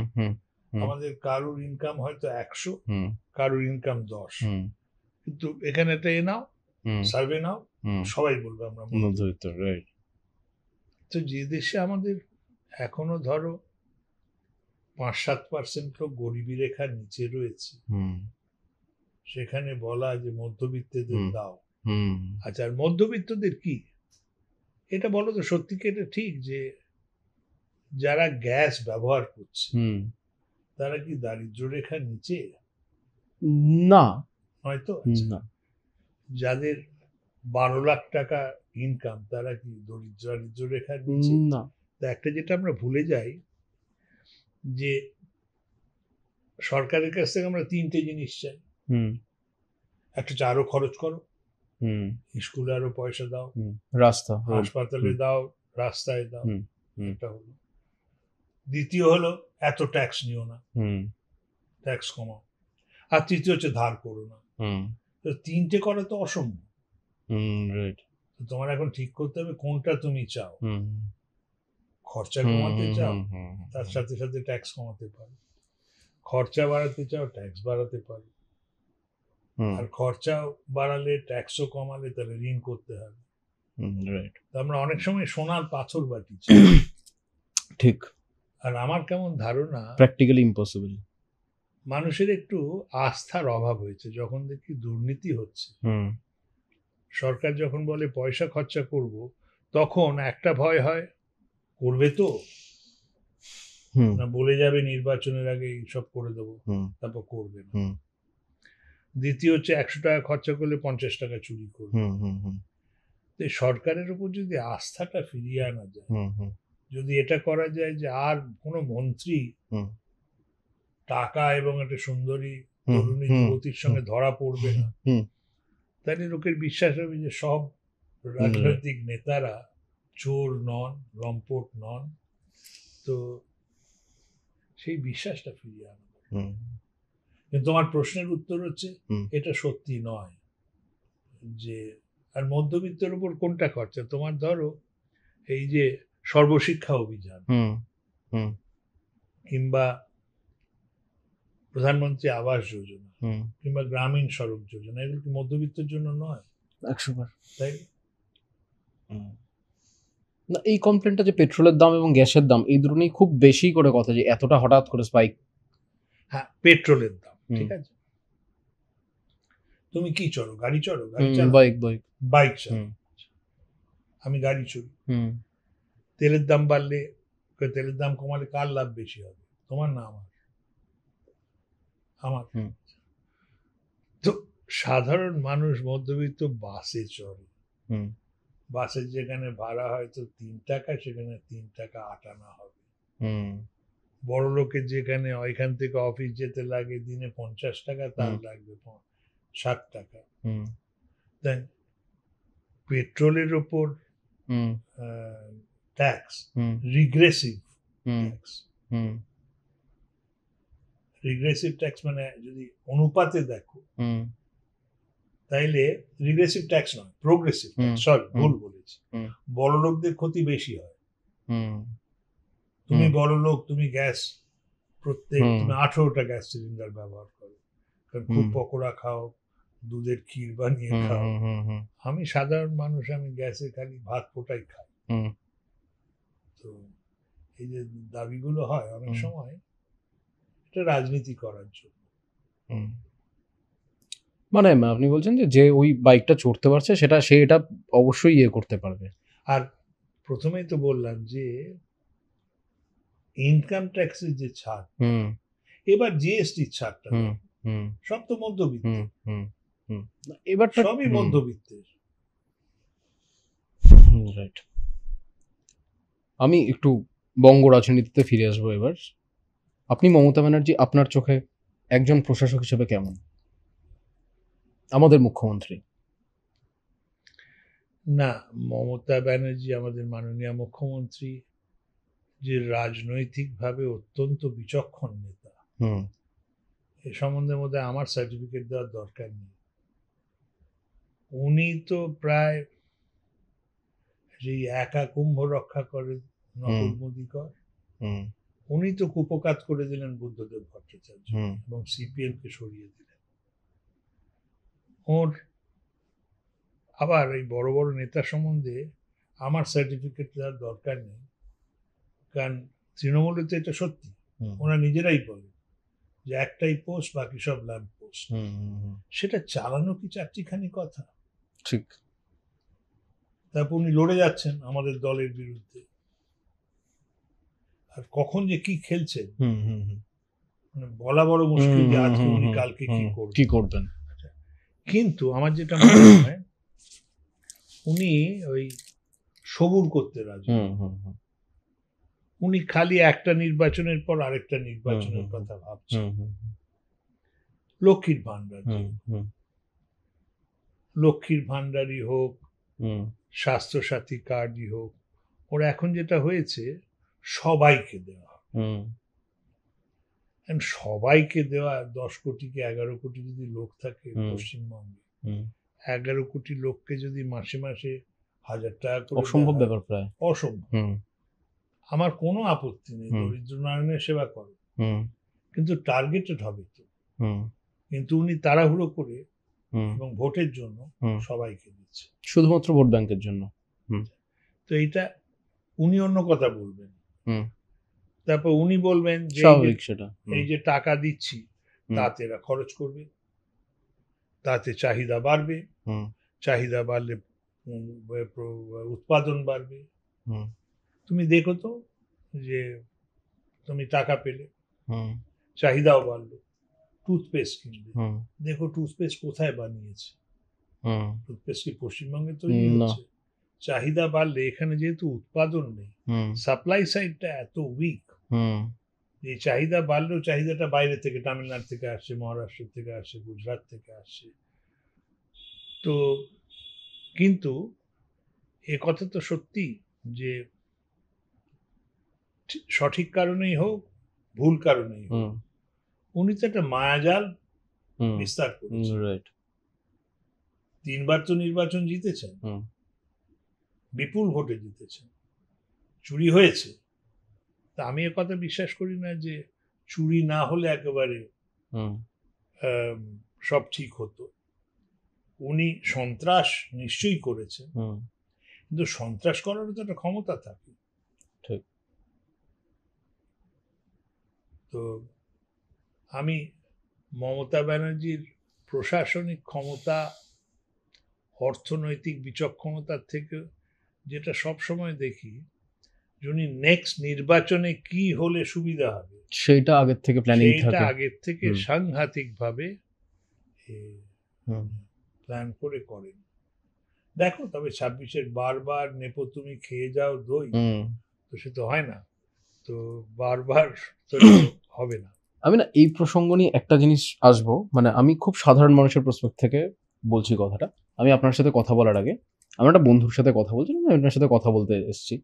[SPEAKER 1] আমাদের কারুর ইনকাম হয়তো 100, কারুর ইনকাম 10, কিন্তু এখানে একটা নাও, সার্ভে নাও, সবাই বলবে আমরা মধ্যবিত্ত। তো যে দেশে আমাদের এখনো ধরো 5-7% লোক গরিবী রেখার নিচে রয়েছে, সেখানে বলা যে মধ্যবিত্তদের দাও। আচ্ছা, আর মধ্যবিত্তদের কি এটা বলো তো, সত্যি কি এটা ঠিক যে যারা গ্যাস ব্যবহার করছে তারা কি দারিদ্র রেখার নিচে?
[SPEAKER 2] না,
[SPEAKER 1] হয়তো। আচ্ছা, যাদের 12 লাখ টাকা ইনকাম তারা কি দারিদ্র রেখার নিচে?
[SPEAKER 2] না।
[SPEAKER 1] তা একটা যেটা আমরা ভুলে যাই, যে সরকারের কাছ থেকে আমরা 3টে জিনিস চাই। একটা হচ্ছে আরো খরচ করো, স্কুলে আরো পয়সা দাও,
[SPEAKER 2] রাস্তা
[SPEAKER 1] হাসপাতালে দাও, রাস্তায় দাও, এটা হলো। দ্বিতীয় হলো এত ট্যাক্স নিও না, ট্যাক্স কমাও। আর তৃতীয় হচ্ছে ধার করো না। তো 3টে করা তো অসম্ভব। তোমার এখন ঠিক করতে হবে কোনটা তুমি চাও। খরচা কমাতে চাও, তার সাথে সাথে ট্যাক্স কমাতে পারো। খরচা বাড়াতে চাও, ট্যাক্স বাড়াতে পারো।
[SPEAKER 2] হুম
[SPEAKER 1] আর খরচা বাড়ালে, ট্যাক্সও কমালে, তাহলে ঋণ করতে হবে।
[SPEAKER 2] রাইট,
[SPEAKER 1] তো আমরা অনেক সময় সোনার পাথর বাটিছি।
[SPEAKER 2] ঠিক,
[SPEAKER 1] আর আমার কেমন ধারণা,
[SPEAKER 2] প্র্যাকটিক্যালি ইম্পসিবল।
[SPEAKER 1] মানুষের একটু আস্থার অভাব হয়েছে। যখন দেখি দুর্নীতি হচ্ছে,
[SPEAKER 2] হুম
[SPEAKER 1] সরকার যখন বলে পয়সা খরচা করব, তখন একটা ভয় হয়, করবে তো
[SPEAKER 2] হুম
[SPEAKER 1] না বলে যাবে নির্বাচনের আগে এইসব করে দেবো,
[SPEAKER 2] হুম
[SPEAKER 1] তারপর করবে না।
[SPEAKER 2] হুম
[SPEAKER 1] দ্বিতীয় হচ্ছে 100 টাকা খরচা করলে 50 টাকা চুরি করবে।
[SPEAKER 2] হুম হুম হুম
[SPEAKER 1] তো এই সরকারের উপর যদি আস্থাটা ফিরিয়ে আনা যায়,
[SPEAKER 2] হুম হুম
[SPEAKER 1] যদি এটা করা যায় যে আর কোনো মন্ত্রী
[SPEAKER 2] হুম
[SPEAKER 1] টাকা এবং একটা সুন্দরী
[SPEAKER 2] হুম
[SPEAKER 1] তরুণী
[SPEAKER 2] হুম
[SPEAKER 1] যুবতীর সঙ্গে ধরা পড়বে না,
[SPEAKER 2] হুম
[SPEAKER 1] তাহলে লোকের বিশ্বাস হবে যে সব রাজনৈতিক নেতারা চোর নন, লম্পট নন। তো সেই বিশ্বাসটা ফিরিয়ে আনা।
[SPEAKER 2] হুম
[SPEAKER 1] কিন্তু তোমার প্রশ্নের উত্তর হচ্ছে,
[SPEAKER 2] হুম
[SPEAKER 1] এটা সত্যি নয় যে, আর মধ্যবিত্তের উপর কোনটা খরচা? তোমার ধরো এই যে সর্বশিক্ষা অভিযান,
[SPEAKER 2] হুম হুম
[SPEAKER 1] কিংবা প্রধানমন্ত্রী আবাস যোজনা,
[SPEAKER 2] হুম
[SPEAKER 1] কিংবা গ্রামীণ সড়ক যোজনা, এগুলো কি মধ্যবিত্তের জন্য নয়?
[SPEAKER 2] 100বার।
[SPEAKER 1] তাই
[SPEAKER 2] না, এই কমপ্লেনটা যে পেট্রোলের দাম এবং গ্যাসের দাম এই দুটো নিয়ে খুব বেশি করে কথা, যে এতটা হঠাৎ করে স্পাইক।
[SPEAKER 1] হ্যাঁ, পেট্রোলের দাম,
[SPEAKER 2] হুম।
[SPEAKER 1] ঠিক আছে। তুমি কি চড়ো? গাড়ি চড়ো? গাড়ি চালাও?
[SPEAKER 2] বাইক
[SPEAKER 1] বাইক চালাও।
[SPEAKER 2] হুম
[SPEAKER 1] আমি গাড়ি চড়ি।
[SPEAKER 2] হুম
[SPEAKER 1] তেলের দাম বাড়লে, তেলের দাম কমালে কার লাভ বেশি হবে? তোমার না আমার? আমার।
[SPEAKER 2] হুম
[SPEAKER 1] তো সাধারণ মানুষ মধ্যবিত্ত বাসে চড়ে।
[SPEAKER 2] হুম
[SPEAKER 1] বাসের যেখানে ভাড়া হয়তো 3 টাকা, সেখানে 3 টাকা 8 আনা হবে।
[SPEAKER 2] হুম
[SPEAKER 1] বড় লোকের যেখানে ওইখান থেকে অফিস যেতে লাগে দিনে 50 টাকা, তার
[SPEAKER 2] হুম।
[SPEAKER 1] লাগবে 60 টাকা।
[SPEAKER 2] হুম
[SPEAKER 1] তাই পেট্রোলের ওপর
[SPEAKER 2] হুম
[SPEAKER 1] ট্যাক্স,
[SPEAKER 2] হুম
[SPEAKER 1] রিগ্রেসিভ
[SPEAKER 2] হুম
[SPEAKER 1] ট্যাক্স।
[SPEAKER 2] হুম
[SPEAKER 1] রিগ্রেসিভ ট্যাক্স মানে যদি অনুপাতে দেখো,
[SPEAKER 2] হুম
[SPEAKER 1] তাইলে রিগ্রেসিভ ট্যাক্স নয়, প্রোগ্রেসিভ
[SPEAKER 2] হুম
[SPEAKER 1] ট্যাক্স, সরি
[SPEAKER 2] হুম
[SPEAKER 1] ভুল বলেছি।
[SPEAKER 2] হুম
[SPEAKER 1] বড় লোকদের ক্ষতি বেশি হয়।
[SPEAKER 2] হুম
[SPEAKER 1] তুমি
[SPEAKER 2] হুম।
[SPEAKER 1] বড় লোক, তুমি গ্যাস
[SPEAKER 2] হুম
[SPEAKER 1] তুমি 18টা গ্যাস সিলিন্ডার ব্যবহার করো, কারণ খুব
[SPEAKER 2] হুম
[SPEAKER 1] পকোড়া খাও, দুধের ক্ষীর বানিয়ে
[SPEAKER 2] হুম
[SPEAKER 1] খাও।
[SPEAKER 2] হুম হুম
[SPEAKER 1] আমি সাধারণ মানুষ, আমি গ্যাসে খালি ভাত ফোটাই খাই।
[SPEAKER 2] হুম
[SPEAKER 1] তো এই যে দাবিগুলো হয় অনেক
[SPEAKER 2] হুম
[SPEAKER 1] সময়, এটা রাজনীতি করার জন্য।
[SPEAKER 2] হুম। মানে আপনি বলছেন যে যে ওই বাইকটা চড়তে পারছে সে এটা অবশ্যই ইয়ে করতে পারবে।
[SPEAKER 1] আর প্রথমেই তো বললাম যে ইনকাম ট্যাক্সের যে ছাড়,
[SPEAKER 2] হুম
[SPEAKER 1] এবার জিএসটির ছাড়টা
[SPEAKER 2] হুম
[SPEAKER 1] দাও,
[SPEAKER 2] হুম
[SPEAKER 1] সব তো মধ্যবিত্ত,
[SPEAKER 2] হুম হুম হুম। এবারটা
[SPEAKER 1] সবই মধ্যবিত্তের।
[SPEAKER 2] রাইট। আমি একটু বঙ্গ রাজনীতিতে ফিরে আসবো এবার। আপনি মমতা ব্যানার্জি আপনার চোখে একজন প্রশাসক হিসেবে কেমন? আমাদের মুখ্যমন্ত্রী।
[SPEAKER 1] না, মমতা ব্যানার্জি আমাদের মাননীয় মুখ্যমন্ত্রী, যে রাজনৈতিকভাবে অত্যন্ত বিচক্ষণ নেতা,
[SPEAKER 2] হুম
[SPEAKER 1] এ সম্বন্ধে মধ্যে আমার সার্টিফিকেট দেওয়ার দরকার নেই। উনি তো প্রায় সেই একা কুম্ভ রক্ষা করে নকল মোদীকর,
[SPEAKER 2] হুম
[SPEAKER 1] উনি তো কুপকাত করে দিলেন বুদ্ধদেব ভট্টাচার্য
[SPEAKER 2] হুম
[SPEAKER 1] এবং সিপিএম কে সরিয়ে দিলেন। ওর আবার এই বড় বড় নেতা সম্বন্ধে আমার সার্টিফিকেট দেওয়ার দরকার নেই, কারণ তৃণমূলে তো এটা সত্যি,
[SPEAKER 2] হুম
[SPEAKER 1] ওরা নিজেরাই বলে যে একটাই পোস্ট, বাকি সব ল্যাম্প পোস্ট।
[SPEAKER 2] হুম হুম।
[SPEAKER 1] সেটা চালানো কি চারটিখানি কথা?
[SPEAKER 2] ঠিক।
[SPEAKER 1] তারপর উনি লড়ে যাচ্ছেন আমাদের দলের বিরুদ্ধে, আর কখন যে কি খেলছেন
[SPEAKER 2] হুম হুম হুম
[SPEAKER 1] মানে বলা বড় মুশকিল যে আজকে উনি কালকে কি
[SPEAKER 2] কি
[SPEAKER 1] করবেন।
[SPEAKER 2] করবেন?
[SPEAKER 1] কিন্তু আমার যেটা মনে হয়, উনি ওই সবুর করতে রাজি।
[SPEAKER 2] হুম হুম হুম
[SPEAKER 1] উনি খালি একটা নির্বাচনের পর আরেকটা নির্বাচনের
[SPEAKER 2] হুম,
[SPEAKER 1] কথা ভাবছেন।
[SPEAKER 2] হুম
[SPEAKER 1] লক্ষ্মীর ভান্ডার,
[SPEAKER 2] হুম হুম
[SPEAKER 1] লক্ষ্মীর ভান্ডারই হোক,
[SPEAKER 2] হুম
[SPEAKER 1] স্বাস্থ্যসাথী কার্ডই হোক, ওরা এখন যেটা হয়েছে সবাইকে দেওয়া হবে।
[SPEAKER 2] হুম
[SPEAKER 1] And সবাইকে দেওয়া, 10 কোটি কি 11 কোটি যদি লোক থাকে
[SPEAKER 2] হুম।
[SPEAKER 1] পশ্চিমবঙ্গে,
[SPEAKER 2] হুম
[SPEAKER 1] 11 কোটি লোককে যদি মাসে মাসে 1000 টাকা করে
[SPEAKER 2] অসম্ভব
[SPEAKER 1] দেওয়া হয়,
[SPEAKER 2] ব্যাপার প্রায়।
[SPEAKER 1] অসম্ভব।
[SPEAKER 2] হুম
[SPEAKER 1] আমার কোনো আপত্তি নেই,
[SPEAKER 2] হুম।
[SPEAKER 1] দরিদ্র নারায়ণের সেবা করো,
[SPEAKER 2] হুম
[SPEAKER 1] কিন্তু টার্গেটেড হবে তো।
[SPEAKER 2] হুম
[SPEAKER 1] কিন্তু উনি তাড়াহুড়ো করে এবং ভোটের জন্য সবাইকে দিচ্ছে,
[SPEAKER 2] শুধুমাত্র ভোট ব্যাংকের জন্য।
[SPEAKER 1] তো এইটা উনি অন্য কথা বলবেন, তারপর উনি বলবেন যে
[SPEAKER 2] স্বাভাবিক সেটা।
[SPEAKER 1] এই যে টাকা দিচ্ছি তাতে এরা খরচ করবে, তাতে চাহিদা বাড়বে, চাহিদা বাড়লে উৎপাদন বাড়বে। তুমি দেখো তো যে তুমি টাকা পেলে, চাহিদাও বাড়লো, টুথপেস্ট কিনবে, দেখো টুথপেস্ট কোথায় বানিয়েছে? টুথপেস্ট কি পশ্চিমবঙ্গে তৈরি হচ্ছে? চাহিদা বাড়লে এখানে যেহেতু উৎপাদন নেই, সাপ্লাই সাইডটা এত উইক, যে চাহিদা বাড়লেও চাহিদাটা বাইরে থেকে, তামিলনাড়ু থেকে আসছে, মহারাষ্ট্র থেকে আসছে, গুজরাট থেকে আসছে। তো কিন্তু এ কথা তো সত্যি যে সঠিক কারণেই হোক ভুল কারণেই হোক, উনি তো একটা মায়াজাল বিস্তার করেছেন। 3বার তো নির্বাচন জিতেছেন, বিপুল ভোটে জিতেছেন, চুরি হয়েছে। তা আমি এ কথা বিশ্বাস করি না যে চুরি না হলে একেবারে সব ঠিক হতো। উনি সন্ত্রাস নিশ্চয়ই করেছেন, কিন্তু সন্ত্রাস করারও তো একটা ক্ষমতা থাকে।
[SPEAKER 2] ঠিক।
[SPEAKER 1] তো আমি মমতা ব্যানার্জির প্রশাসনিক ক্ষমতা, অর্থনৈতিক বিচক্ষণতার থেকে যেটা সবসময় দেখি, উনি নেক্সট নির্বাচনে কি হলে সুবিধা হবে
[SPEAKER 2] সেটা আগের থেকে প্ল্যানিং থাকে,
[SPEAKER 1] সেটা আগের থেকে সাংঘাতিক ভাবে প্ল্যান করে করেন। দেখো তবে 26-এর বারবার নেপো তুমি খেয়ে যাও দই, তো সে তো হয় না, তো বারবার তো হবে না।
[SPEAKER 2] আমি না এই প্রসঙ্গ নিয়ে একটা জিনিস আসবো, মানে আমি খুব সাধারণ মানুষের প্রসপেক্ট থেকে বলছি কথাটা। আমি আপনার সাথে কথা বলার আগে আমি একটা বন্ধুর সাথে কথা বলছিলাম, আমি আপনার সাথে কথা বলতে এসেছি,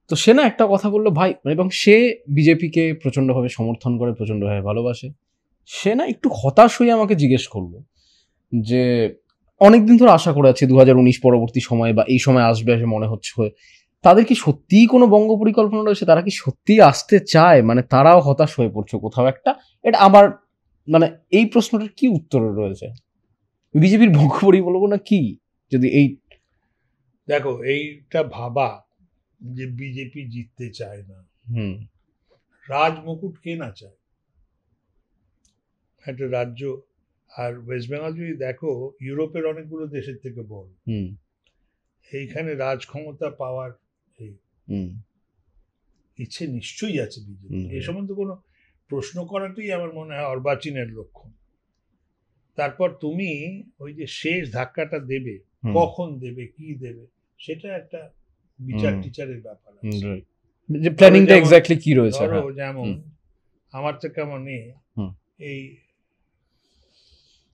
[SPEAKER 2] তো সে না একটা কথা বললো ভাই, এবং সে বিজেপিকে প্রচণ্ডভাবে সমর্থন করে, প্রচণ্ডভাবে ভালোবাসে। সে না একটু হতাশ হয়ে আমাকে জিজ্ঞেস করলো যে অনেকদিন ধরে আশা করে আছি 2019 পরবর্তী সময় বা এই সময় আসবে আসে মনে হচ্ছে, তাদের কি সত্যিই কোনো বঙ্গ পরিকল্পনা রয়েছে? তারা কি সত্যিই আসতে চায়? মানে তারাও হতাশ হয়ে পড়ছে কোথাও একটা। এটা আবার মানে এই প্রশ্নটার কি উত্তর রয়েছে? বিজেপির বঙ্গ পরিকল্পনা কি? যদি এই
[SPEAKER 1] দেখো এইটা ভাবা যে বিজেপি জিততে চায় না, রাজ মুকুট কে না চায়? একটা রাজ্য, আর ওয়েস্ট বেঙ্গল যদি দেখো ইউরোপের অনেকগুলো দেশের থেকে বড়, এইখানে রাজ ক্ষমতা পাওয়ার ইচ্ছে নিশ্চয়ই আছে বিজেপি। এই সম্বন্ধে কোনো প্রশ্ন করাটাই আমার মনে হয় অর্বাচীনের লক্ষণ। তারপর তুমি ওই যে শেষ ধাক্কাটা দেবে, কখন দেবে, কি দেবে, সেটা একটা বিচার টিচারের ব্যাপার আছে,
[SPEAKER 2] যে প্ল্যানিংটা এক্স্যাক্টলি কি রয়েছে।
[SPEAKER 1] ধরো যেমন আমার তো কেমন এই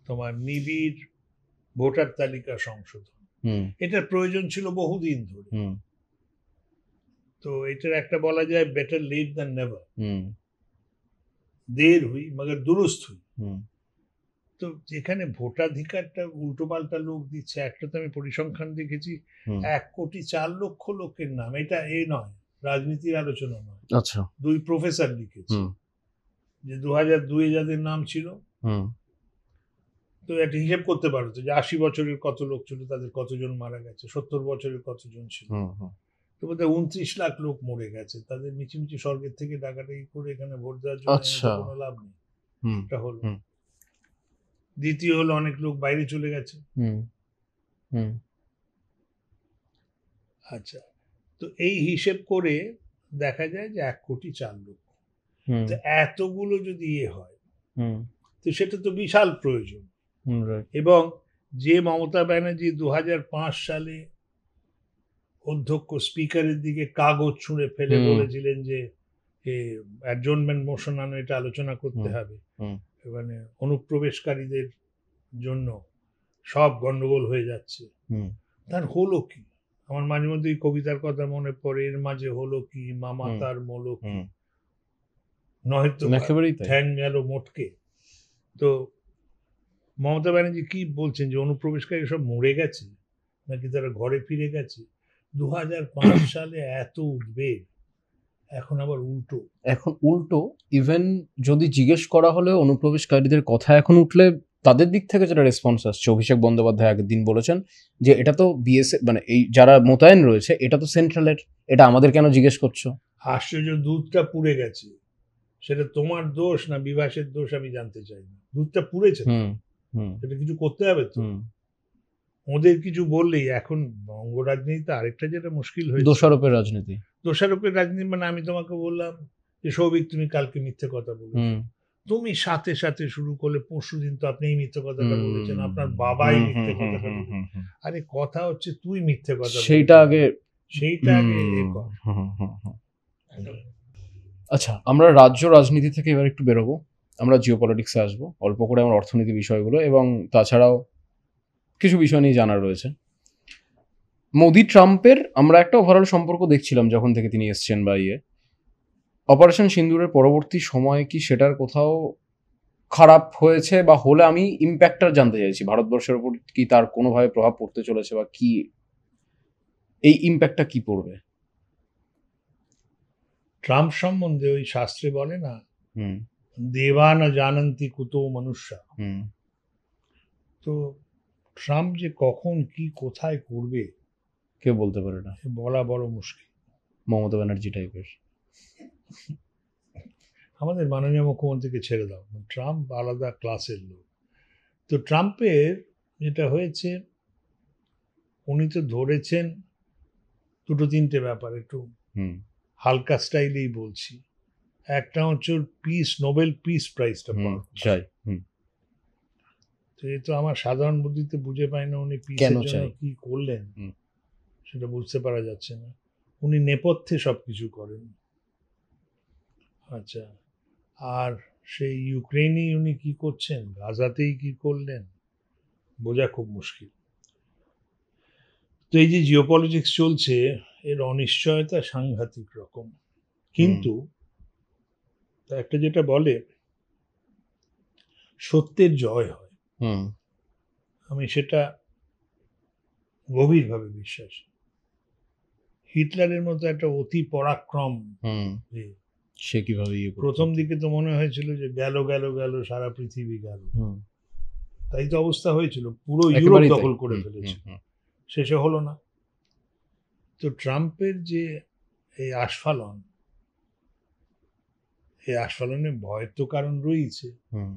[SPEAKER 1] তোমার নিবিড় ভোটার তালিকা সংশোধন, এটার প্রয়োজন ছিল বহুদিন ধরে। তো এটার একটা বলা যায় বেটার লেট দ্যান নেভার, দের হুই মগর দুরুস্ত হুই। তো যেখানে ভোটাধিকারটা উল্টো পাল্টা লোক দিচ্ছে, একটা তো আমি পরিসংখ্যান দেখেছি 1,04,00,000 লোকের নাম, এটা নয় রাজনীতির আলোচনা নয়, আচ্ছা 2 প্রফেসর লিখেছে যে 2002 যাদের নাম ছিল, তো একটা হিসেব করতে পারো তো যে 80 বছরের কত লোক ছিল, তাদের কতজন মারা গেছে, 70 বছরের কতজন ছিল, তো বোধহয় 29 লাখ লোক মরে গেছে, তাদের মিছিমিছি স্বর্গের থেকে ডাকাডাকি করে এখানে ভোট দেওয়ার জন্য কোনো লাভ নেই। এটা হলো। দ্বিতীয় হলো অনেক লোক বাইরে চলে গেছে। আচ্ছা, তো এই হিসেব করে দেখা যায় যে 1,04,00,000। তো এতগুলো যদি হয় তো সেটা তো বিশাল প্রয়োজন। এবং যে মমতা ব্যানার্জি 2005 সালে অধ্যক্ষ স্পিকারের দিকে কাগজ ছুঁড়ে ফেলে বলেছিলেন যে অ্যাডজর্নমেন্ট মোশন আনো, এটা আলোচনা করতে হবে, মানে অনুপ্রবেশকারীদের জন্য সব গন্ডগোল হয়ে যাচ্ছে, তার হলো কি? আমার মাঝে মধ্যে এই কবিতার কথা মনে পড়ে, এর মাঝে হলো কি মামা তার মলো কি, নয়তো ঠ্যাং গেল মোটকে। তো মমতা ব্যানার্জি কি বলছেন যে অনুপ্রবেশকারী সব মরে গেছে নাকি তারা ঘরে ফিরে গেছে? 2005 সালে এত উদ্বেগ, এখন আবার উল্টো।
[SPEAKER 2] ইভেন যদি জিজ্ঞেস করা হলে অনুপ্রবেশকারীদের কথা এখন উঠলে তাদের দিক থেকে যেটা রেসপন্স আসছে, অভিষেক বন্দ্যোপাধ্যায় আগের দিন বলেছেন যে এটা তো বিএসএফ, মানে এই যারা মোতায়েন রয়েছে এটা তো সেন্ট্রালের, এটা আমাদের কেন জিজ্ঞেস করছো?
[SPEAKER 1] আশ্চর্য, দুধটা পুড়ে গেছে, সেটা তোমার দোষ না বিভাসের দোষ আমি জানতে চাই না, দুধটা পুড়েছে তো,
[SPEAKER 2] হুম হুম
[SPEAKER 1] এটা কিছু করতে হবে তো।
[SPEAKER 2] হুম
[SPEAKER 1] ওদের কিছু বললেই এখন বঙ্গ রাজনীতিতে আরেকটা যেটা মুশকিল হয়েছে,
[SPEAKER 2] দোষারোপের রাজনীতি।
[SPEAKER 1] দোষারোপের রাজনীতি। মানে আমি তোমাকে বললাম যে সৌভিক তুমি কালকে মিথ্যে কথা বলেছো,
[SPEAKER 2] হুম
[SPEAKER 1] তুমি সাথে সাথে শুরু করলে পরশুদিন তো আপনি এই মিথ্যে কথাটা বলেছেন, আপনার
[SPEAKER 2] হুম
[SPEAKER 1] বাবাই
[SPEAKER 2] হুম
[SPEAKER 1] মিথ্যে
[SPEAKER 2] হুম
[SPEAKER 1] কথাটা
[SPEAKER 2] হুম
[SPEAKER 1] বলেছেন।
[SPEAKER 2] হুম হুম।
[SPEAKER 1] আরে কথা হচ্ছে তুই মিথ্যে কথা
[SPEAKER 2] সেইটা
[SPEAKER 1] বলেছিস,
[SPEAKER 2] আগে।
[SPEAKER 1] সেইটা আগে এ
[SPEAKER 2] হুম
[SPEAKER 1] কর।
[SPEAKER 2] হুম হুম হুম। আচ্ছা, আমরা রাজ্য রাজনীতি থেকে এবার একটু বেরোবো, আমরা জিও পলিটিক্সে আসবো, অল্প করে আমার অর্থনীতি বিষয়গুলো এবং তাছাড়াও কিছু বিষয় নিয়ে জানার রয়েছে। মোদি ট্রাম্পের আমরা একটা ওভারঅল সম্পর্ক দেখছিলাম যখন থেকে তিনি এসছেন বা অপারেশন সিন্দুরের পরবর্তী সময়ে কি সেটার কোথাও খারাপ হয়েছে বা হলে আমি ইম্প্যাক্টটা জানতে চাইছি, ভারতবর্ষের উপর কি তার কোনোভাবে প্রভাব পড়তে চলেছে বা কি এই ইম্প্যাক্টটা কি পড়বে?
[SPEAKER 1] ট্রাম্প সম্বন্ধে ওই শাস্ত্রে বলে না,
[SPEAKER 2] হুম
[SPEAKER 1] দেবা না জানন্তি কুতো মনুষ্যা।
[SPEAKER 2] হুম
[SPEAKER 1] তো ট্রাম্প যে কখন কি কোথায় করবে
[SPEAKER 2] কেউ বলতে পারে না,
[SPEAKER 1] বলা বড় মুশকিল।
[SPEAKER 2] মমতা ব্যানার্জি টাইপের।
[SPEAKER 1] আমাদের মাননীয় মুখ্যমন্ত্রীকে ছেড়ে দাও, ট্রাম্প আলাদা ক্লাসের লোক। তো ট্রাম্পের যেটা হয়েছে, উনি তো ধরেছেন দুটো তিনটে ব্যাপার, একটু
[SPEAKER 2] হুম
[SPEAKER 1] হালকা স্টাইলেই বলছি। একটা হচ্ছে ওর পিস, নোবেল পিস প্রাইজটা
[SPEAKER 2] হুম
[SPEAKER 1] পাওয়ার কথা।
[SPEAKER 2] চাই। হুম।
[SPEAKER 1] তো এই তো আমার সাধারণ বুদ্ধিতে বুঝে পাই না উনি
[SPEAKER 2] কেন
[SPEAKER 1] পিসের জন্য
[SPEAKER 2] চাই?
[SPEAKER 1] কি করলেন,
[SPEAKER 2] হুম
[SPEAKER 1] সেটা বুঝতে পারা যাচ্ছে না। উনি নেপথ্যে সবকিছু করেন। আচ্ছা, আর সেই ইউক্রেনেই উনি কি করছেন, গাজাতেই কি করলেন, বোঝা খুব মুশকিল। তো এই যে জিওপলিটিক্স চলছে, এর অনিশ্চয়তা সাংঘাতিক রকম।
[SPEAKER 2] হুম
[SPEAKER 1] কিন্তু একটা যেটা বলে, সত্যের জয় হয়,
[SPEAKER 2] হুম
[SPEAKER 1] আমি সেটা গভীরভাবে বিশ্বাসী। হিটলারের মতো একটা অতি পরাক্রম,
[SPEAKER 2] হুম
[SPEAKER 1] যে
[SPEAKER 2] সে কিভাবে ইয়ে করতে
[SPEAKER 1] প্রথম
[SPEAKER 2] হতো।
[SPEAKER 1] দিকে তো মনে হয়েছিল যে গেল গেল গেল সারা পৃথিবী গেল,
[SPEAKER 2] হুম
[SPEAKER 1] তাই তো অবস্থা হয়েছিল, পুরো ইউরোপ
[SPEAKER 2] একেবারেই তাই।
[SPEAKER 1] দখল করে
[SPEAKER 2] হুম হুম
[SPEAKER 1] ফেলেছিল,
[SPEAKER 2] হুম
[SPEAKER 1] শেষে হলো না। তো ট্রাম্পের যে এই আস্ফালন, এই আস্ফালনের ভয়ের তো কারণ রয়েছে,
[SPEAKER 2] হুম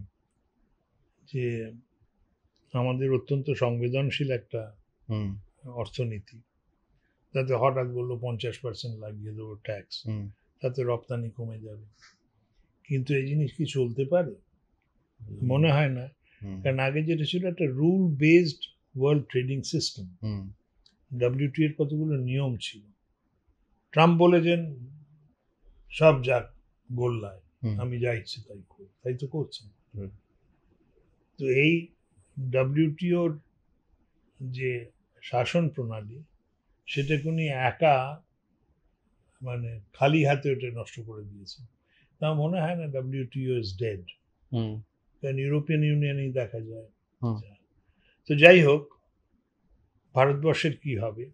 [SPEAKER 1] যে আমাদের অত্যন্ত সংবেদনশীল একটা
[SPEAKER 2] হুম
[SPEAKER 1] অর্থনীতি, তাতে হঠাৎ বললো 50% লাগিয়ে দেবো ট্যাক্স,
[SPEAKER 2] হুম
[SPEAKER 1] তাতে রপ্তানি কমে যাবে। কিন্তু এই জিনিস কি চলতে পারে? মনে হয় না।
[SPEAKER 2] হুম
[SPEAKER 1] কারণ আগে যেটা ছিল একটা rule based world trading system,
[SPEAKER 2] hmm
[SPEAKER 1] WTO এর কতগুলো নিয়ম ছিল। ট্রাম্প বলেছেন সব যাক গোল্লায়,
[SPEAKER 2] হুম
[SPEAKER 1] আমি যা ইচ্ছে তাই করি, তাই তো করছেন।
[SPEAKER 2] হুম
[SPEAKER 1] তো এই ডাব্লিউটিওর যে শাসন প্রণালী, সেটাকে উনি একা, মানে খালি হাতে ওটা নষ্ট করে দিয়েছে। তা মনে হয় না ডাব্লিউটিও ইজ ডেড,
[SPEAKER 2] হুম
[SPEAKER 1] কারণ ইউরোপিয়ান ইউনিয়নেই দেখা যায়।
[SPEAKER 2] হুম
[SPEAKER 1] তো যাই হোক, ভারতবর্ষের কি হবে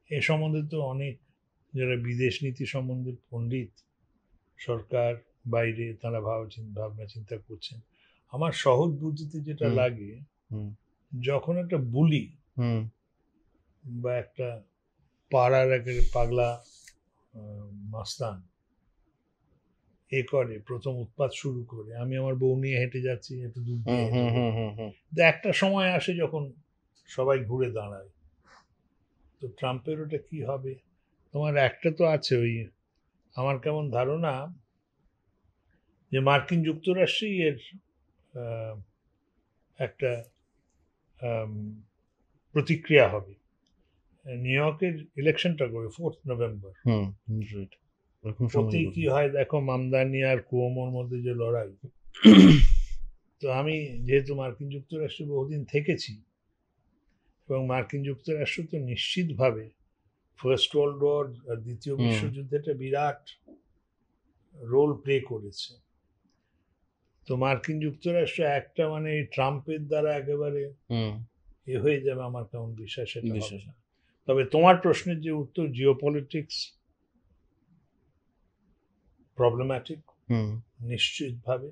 [SPEAKER 1] এ সম্বন্ধে তো অনেক যারা বিদেশ নীতি সম্বন্ধে পণ্ডিত, সরকার বাইরে, তারা ভাবনা চিন্তা করছেন। আমার সহজ বুদ্ধিতে যেটা
[SPEAKER 2] হুম
[SPEAKER 1] লাগে,
[SPEAKER 2] হুম
[SPEAKER 1] যখন একটা বুলি
[SPEAKER 2] হুম
[SPEAKER 1] বা একটা পাড়ার একটা পাগলা মাস্তান এ করে, প্রথম উৎপাত শুরু করে, আমি আমার বউ নিয়ে হেঁটে যাচ্ছি, একটু দুধ
[SPEAKER 2] হুম
[SPEAKER 1] দিয়ে হেঁটে
[SPEAKER 2] হুম
[SPEAKER 1] দেবো।
[SPEAKER 2] হুম হুম
[SPEAKER 1] কিন্তু একটা সময় আসে যখন সবাই ঘুরে দাঁড়ায়। তো ট্রাম্পের ওটা কি হবে? তোমার একটা তো আছে ওই, আমার কেমন ধারণা যে মার্কিন যুক্তরাষ্ট্রেই এর আহ, একটা আম, প্রতিক্রিয়া হবে। নিউ ইয়র্কের ইলেকশনটা করবে 4 নভেম্বর।
[SPEAKER 2] হুম রাইট, এরকম সময়
[SPEAKER 1] ওতেই কি
[SPEAKER 2] করবে।
[SPEAKER 1] হয় দেখো, মামদানি আর কুয়োমোর মধ্যে যে লড়াই। তো আমি যেহেতু মার্কিন যুক্তরাষ্ট্রে বহুদিন থেকেছি, এবং মার্কিন যুক্তরাষ্ট্র তো নিশ্চিতভাবে ফার্স্ট ওয়ার্ল্ড ওয়ার আর দ্বিতীয়
[SPEAKER 2] হুম
[SPEAKER 1] বিশ্বযুদ্ধে একটা বিরাট রোল প্লে করেছে। তো মার্কিন যুক্তরাষ্ট্র একটা মানে এই ট্রাম্পের দ্বারা একেবারে
[SPEAKER 2] হুম
[SPEAKER 1] এ হয়ে যাবে, আমার কেমন বিশ্বাস সেটা হবে
[SPEAKER 2] বিশ্বাস।
[SPEAKER 1] না। তবে তোমার প্রশ্নের যে উত্তর, জিও পলিটিক্স প্রবলেম্যাটিক
[SPEAKER 2] হুম
[SPEAKER 1] নিশ্চিতভাবে,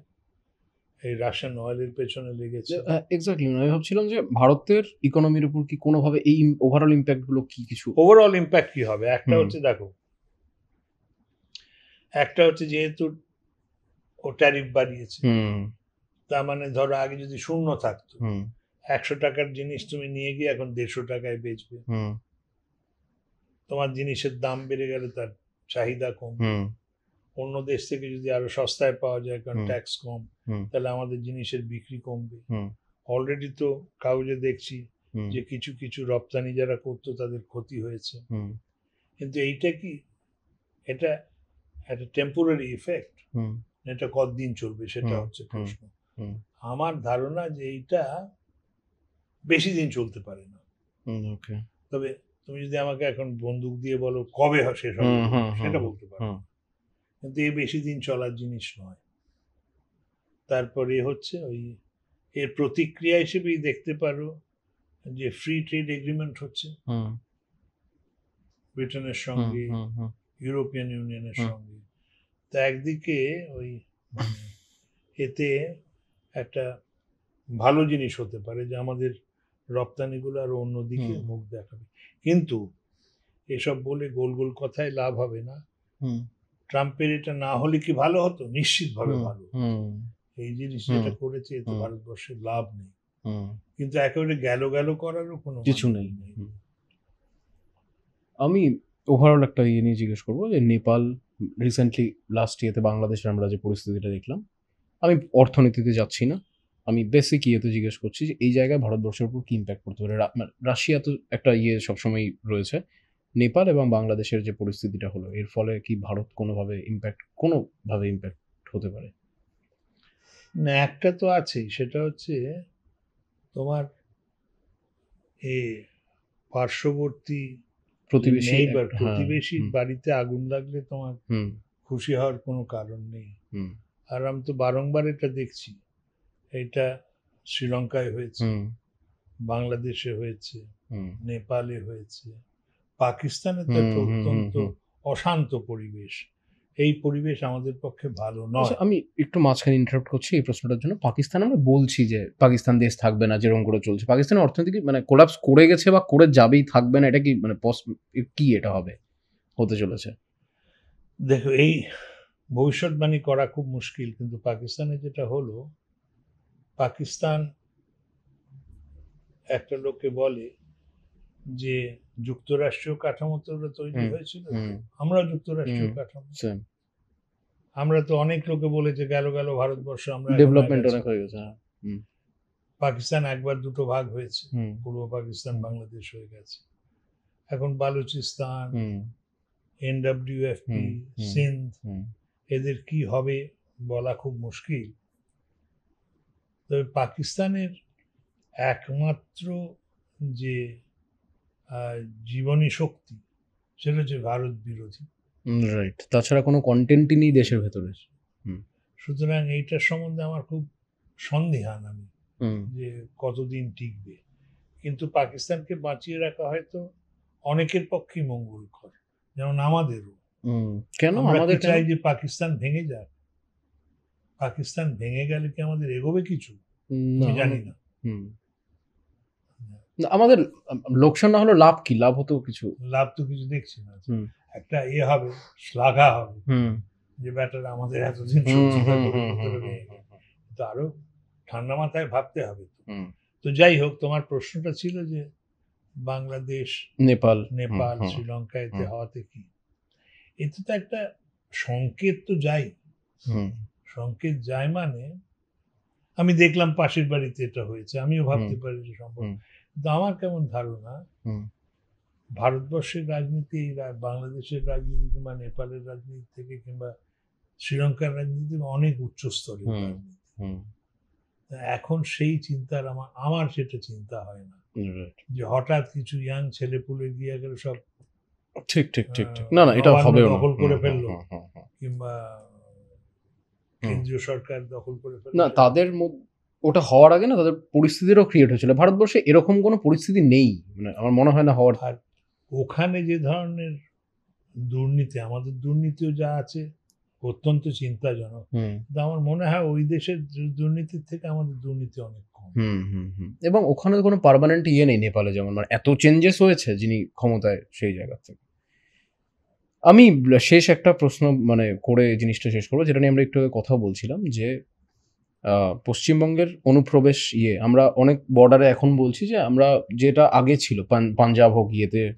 [SPEAKER 1] এই রাশিয়ান অয়েলের পেছনে লেগেছে।
[SPEAKER 2] এক্স্যাক্টলি, আমি ভাবছিলাম যে ভারতের ইকোনমির উপর কি কোনোভাবে এই ওভারঅল ইম্প্যাক্ট গুলো কি কিছু?
[SPEAKER 1] ওভারঅল ইম্প্যাক্ট কি হবে? একটা
[SPEAKER 2] হুম।
[SPEAKER 1] হচ্ছে দেখো, একটা হচ্ছে যেহেতু ও ট্যারিফ বাড়িয়েছে,
[SPEAKER 2] হুম
[SPEAKER 1] তার মানে ধরো আগে যদি শূন্য থাকতো,
[SPEAKER 2] হুম
[SPEAKER 1] 100 টাকার জিনিস তুমি নিয়ে গিয়ে এখন 150 টাকায় বেচবে।
[SPEAKER 2] হুম
[SPEAKER 1] তোমার জিনিসের দাম বেড়ে গেলে তার চাহিদা কমবে।
[SPEAKER 2] হুম
[SPEAKER 1] অন্য দেশ থেকে যদি আরো সস্তায় পাওয়া যায়, কারণ
[SPEAKER 2] হুম।
[SPEAKER 1] ট্যাক্স কম,
[SPEAKER 2] হুম
[SPEAKER 1] তাহলে আমাদের জিনিসের বিক্রি কমবে।
[SPEAKER 2] হুম
[SPEAKER 1] অলরেডি তো কাগজে দেখছি
[SPEAKER 2] হুম
[SPEAKER 1] যে কিছু কিছু রপ্তানি যারা করতো তাদের ক্ষতি হয়েছে।
[SPEAKER 2] হুম
[SPEAKER 1] কিন্তু এইটা কি, এটা একটা টেম্পোরারি ইফেক্ট,
[SPEAKER 2] হুম
[SPEAKER 1] এটা কতদিন চলবে সেটা
[SPEAKER 2] হুম,
[SPEAKER 1] হচ্ছে
[SPEAKER 2] হুম,
[SPEAKER 1] প্রশ্ন।
[SPEAKER 2] হুম
[SPEAKER 1] আমার ধারণা যে এইটা বেশি দিন চলতে পারে না।
[SPEAKER 2] ওকে।
[SPEAKER 1] তবে তুমি যদি আমাকে এখন বন্দুক দিয়ে বলো কবে শেষ হবে,
[SPEAKER 2] হুম হুম হুম
[SPEAKER 1] সেটা বলতে পারবো
[SPEAKER 2] হুম
[SPEAKER 1] না। কিন্তু এই বেশি দিন চলার জিনিস নয়। তারপরে হচ্ছে ওই এর প্রতিক্রিয়া হিসেবেই দেখতে পারো যে ফ্রি ট্রেড এগ্রিমেন্ট হচ্ছে
[SPEAKER 2] হুম
[SPEAKER 1] ব্রিটেনের
[SPEAKER 2] হুম
[SPEAKER 1] সঙ্গে,
[SPEAKER 2] হুম হুম
[SPEAKER 1] ইউরোপিয়ান ইউনিয়নের
[SPEAKER 2] হুম
[SPEAKER 1] সঙ্গে। তা একদিকে ওই এতে একটা ভালো জিনিস হতে পারে যে আমাদের রপ্তানিগুলো আরো অন্যদিকে
[SPEAKER 2] হুম
[SPEAKER 1] মুখ দেখাবে। কিন্তু এসব বলে গোল গোল কথায় লাভ হবে না।
[SPEAKER 2] হুম
[SPEAKER 1] ট্রাম্পের এটা না হলে কি ভালো হতো? নিশ্চিতভাবে
[SPEAKER 2] হুম
[SPEAKER 1] ভালো হতো।
[SPEAKER 2] হুম
[SPEAKER 1] এই জিনিস
[SPEAKER 2] হুম
[SPEAKER 1] যেটা করেছে এতে
[SPEAKER 2] হুম
[SPEAKER 1] ভারতবর্ষের লাভ নেই।
[SPEAKER 2] হুম
[SPEAKER 1] কিন্তু একেবারে গেল গেল করারও কোনো
[SPEAKER 2] কিছু
[SPEAKER 1] মানে
[SPEAKER 2] নেই।
[SPEAKER 1] নেই।
[SPEAKER 2] হুম। আমি ওভারঅল একটা ইয়ে নিয়ে জিজ্ঞেস করবো যে নেপাল রিসেন্টলি লাস্ট ইয়েতে বাংলাদেশের আমরা যে পরিস্থিতিটা দেখলাম, আমি অর্থনীতিতে যাচ্ছি না, আমি বেসিক ইয়েতে জিজ্ঞেস করছি যে এই জায়গায় ভারতবর্ষের উপর কি ইম্প্যাক্ট পড়তে পারে। মানে রাশিয়া তো একটা ইয়ে সবসময় রয়েছে, নেপাল এবং বাংলাদেশের যে পরিস্থিতিটা হলো এর ফলে কি ভারত কোনোভাবে ইম্প্যাক্ট হতে পারে?
[SPEAKER 1] না, একটা তো আছেই, সেটা হচ্ছে তোমার এ পার্শ্ববর্তী যে
[SPEAKER 2] প্রতিবেশী
[SPEAKER 1] নেইবার,
[SPEAKER 2] হ্যাঁ।
[SPEAKER 1] প্রতিবেশীর
[SPEAKER 2] হুম
[SPEAKER 1] বাড়িতে আগুন লাগলে তোমার
[SPEAKER 2] হুম
[SPEAKER 1] খুশি হওয়ার কোনো কারণ নেই।
[SPEAKER 2] হুম
[SPEAKER 1] আর আমি তো বারংবার এটা দেখছি, এটা শ্রীলঙ্কায় হয়েছে,
[SPEAKER 2] হুম
[SPEAKER 1] বাংলাদেশে হয়েছে,
[SPEAKER 2] হুম
[SPEAKER 1] নেপালে হয়েছে, পাকিস্তানে তো
[SPEAKER 2] হুম
[SPEAKER 1] একটা
[SPEAKER 2] হুম হুম
[SPEAKER 1] অত্যন্ত
[SPEAKER 2] হুম।
[SPEAKER 1] অশান্ত পরিবেশ। এই পরিবেশ আমাদের পক্ষে ভালো
[SPEAKER 2] আচ্ছা,
[SPEAKER 1] নয়।
[SPEAKER 2] আমি একটু মাঝখানে ইন্টারাপ্ট করছি এই প্রশ্নটার জন্য। পাকিস্তান আমরা বলছি যে পাকিস্তান দেশ থাকবে না যেরকম করে চলছে। পাকিস্তানের অর্থনীতি কি মানে কোলাপস করে গেছে বা করে যাবেই, থাকবে না, এটা কি মানে কি এটা হবে, হতে চলেছে?
[SPEAKER 1] দেখো, এই ভবিষ্যৎবাণী করা খুব মুশকিল, কিন্তু পাকিস্তানে যেটা হলো, পাকিস্তান একটা লোককে বলে যে যুক্তরাষ্ট্রীয় কাঠামোতে ওরা তৈরি
[SPEAKER 2] হুম
[SPEAKER 1] হয়েছিল,
[SPEAKER 2] হুম
[SPEAKER 1] তো আমরাও
[SPEAKER 2] হুম
[SPEAKER 1] যুক্তরাষ্ট্রীয় কাঠামো।
[SPEAKER 2] সেম।
[SPEAKER 1] আমরা তো অনেক লোকে বলেছে গেল গেল ভারতবর্ষ, আমরা এখন হয়ে
[SPEAKER 2] ডেভেলপমেন্ট
[SPEAKER 1] গেছি।
[SPEAKER 2] অনেক হয়ে গেছে, হ্যাঁ। হুম
[SPEAKER 1] পাকিস্তান একবার দুটো ভাগ হয়েছে,
[SPEAKER 2] হুম
[SPEAKER 1] পূর্ব পাকিস্তান
[SPEAKER 2] হুম
[SPEAKER 1] বাংলাদেশ হয়ে গেছে। এখন বালুচিস্তান,
[SPEAKER 2] হুম
[SPEAKER 1] এনডব্লিউএফপি,
[SPEAKER 2] হুম হুম
[SPEAKER 1] সিন্ধ,
[SPEAKER 2] হুম
[SPEAKER 1] এদের কি হবে বলা খুব মুশকিল। তবে পাকিস্তানের একমাত্র যে জীবনী শক্তি, সেটা হচ্ছে ভারত বিরোধী।
[SPEAKER 2] রাইট, তাছাড়া কোনো কন্টেন্টই নেই দেশের ভেতরে। হুম
[SPEAKER 1] সুতরাং এইটার সম্বন্ধে আমার খুব সন্দিহান আমি,
[SPEAKER 2] হুম
[SPEAKER 1] যে কতদিন টিকবে। কিন্তু পাকিস্তানকে বাঁচিয়ে রাখা হয়তো অনেকের পক্ষেই মঙ্গলকর, যেমন আমাদেরও।
[SPEAKER 2] হুম কেন
[SPEAKER 1] আমরা কি
[SPEAKER 2] আমাদের কেন?
[SPEAKER 1] চাই যে পাকিস্তান ভেঙে যাক? পাকিস্তান ভেঙে গেলে কি আমাদের এগোবে কিছু?
[SPEAKER 2] না
[SPEAKER 1] আমি জানি না।
[SPEAKER 2] হুম না, আমাদের লোকসান না হলো লাভ কি? লাভ হতো কিছু।
[SPEAKER 1] লাভ তো কিছু দেখছি না।
[SPEAKER 2] হুম
[SPEAKER 1] একটা হবে, শ্লাঘা হবে,
[SPEAKER 2] হুম
[SPEAKER 1] যে ব্যাটারা আমাদের এতদিন
[SPEAKER 2] হুম
[SPEAKER 1] শত্রুতা
[SPEAKER 2] হুম
[SPEAKER 1] করে
[SPEAKER 2] হুম হুম
[SPEAKER 1] ভেতরে
[SPEAKER 2] হুম
[SPEAKER 1] ভেঙে গেল। তো আরো ঠান্ডা মাথায় ভাবতে হবে তো।
[SPEAKER 2] হুম।
[SPEAKER 1] তো যাই হোক, তোমার প্রশ্নটা ছিল যে বাংলাদেশ,
[SPEAKER 2] নেপাল। হুম
[SPEAKER 1] নেপাল,
[SPEAKER 2] হুম
[SPEAKER 1] শ্রীলঙ্কা এতে
[SPEAKER 2] হুম
[SPEAKER 1] হওয়াতে কি, এতে তো একটা সংকেত তো যাই।
[SPEAKER 2] হুম
[SPEAKER 1] সংকেত যায় মানে, আমি দেখলাম পাশের বাড়িতে এটা হয়েছে, আমিও
[SPEAKER 2] হুম
[SPEAKER 1] ভাবতে পারি যে সম্ভব।
[SPEAKER 2] হুম
[SPEAKER 1] কিন্তু আমার কেমন ধারণা,
[SPEAKER 2] হুম
[SPEAKER 1] ভারতবর্ষের রাজনীতি, বাংলাদেশের রাজনীতি কিংবা নেপালের রাজনীতি থেকে, কিংবা শ্রীলঙ্কার রাজনীতি অনেক উচ্চ স্তরের
[SPEAKER 2] হুম
[SPEAKER 1] রাজনীতি।
[SPEAKER 2] হুম
[SPEAKER 1] এখন সেই চিন্তার আমার সেটা চিন্তা হয় না,
[SPEAKER 2] রাইট।
[SPEAKER 1] যে হঠাৎ কিছু ইয়াং ছেলেপুলে গিয়ে গেল সব
[SPEAKER 2] ঠিক ঠিক ঠিক ঠিক, না না, এটা
[SPEAKER 1] নবান্ন
[SPEAKER 2] হবেও না।
[SPEAKER 1] দখল
[SPEAKER 2] হুম
[SPEAKER 1] করে
[SPEAKER 2] হুম
[SPEAKER 1] ফেললো,
[SPEAKER 2] হুম হুম হুম
[SPEAKER 1] কিংবা
[SPEAKER 2] হুম।
[SPEAKER 1] কেন্দ্রীয় সরকার দখল করে ফেললো
[SPEAKER 2] না,
[SPEAKER 1] সেটা।
[SPEAKER 2] তাদের ওটা হওয়ার আগে না তাদের পরিস্থিতিরও ক্রিয়েট হয়েছিল। ভারতবর্ষে এরকম কোনো পরিস্থিতি নেই, মানে আমার মনে হয় না হওয়ার।
[SPEAKER 1] আর ওখানে যে ধরনের দুর্নীতি, আমাদের দুর্নীতিও যা আছে অত্যন্ত চিন্তাজনক। কিন্তু আমার মনে হয় ওই দেশের দুর্নীতির থেকে আমাদের দুর্নীতি অনেক কম।
[SPEAKER 2] এবং ওখানে কোনো পার্মানেন্ট নেই নেপালে, যেমন মানে এত চেঞ্জেস হয়েছে যিনি ক্ষমতায় সেই জায়গা থেকে। আমি শেষ একটা প্রশ্ন মানে করে জিনিসটা শেষ করবো, যেটা নিয়ে আমরা একটু কথা বলছিলাম, যে পশ্চিমবঙ্গের অনুপ্রবেশ আমরা অনেক বর্ডারে এখন বলছি যে আমরা যেটা আগে ছিল পাঞ্জাব হোক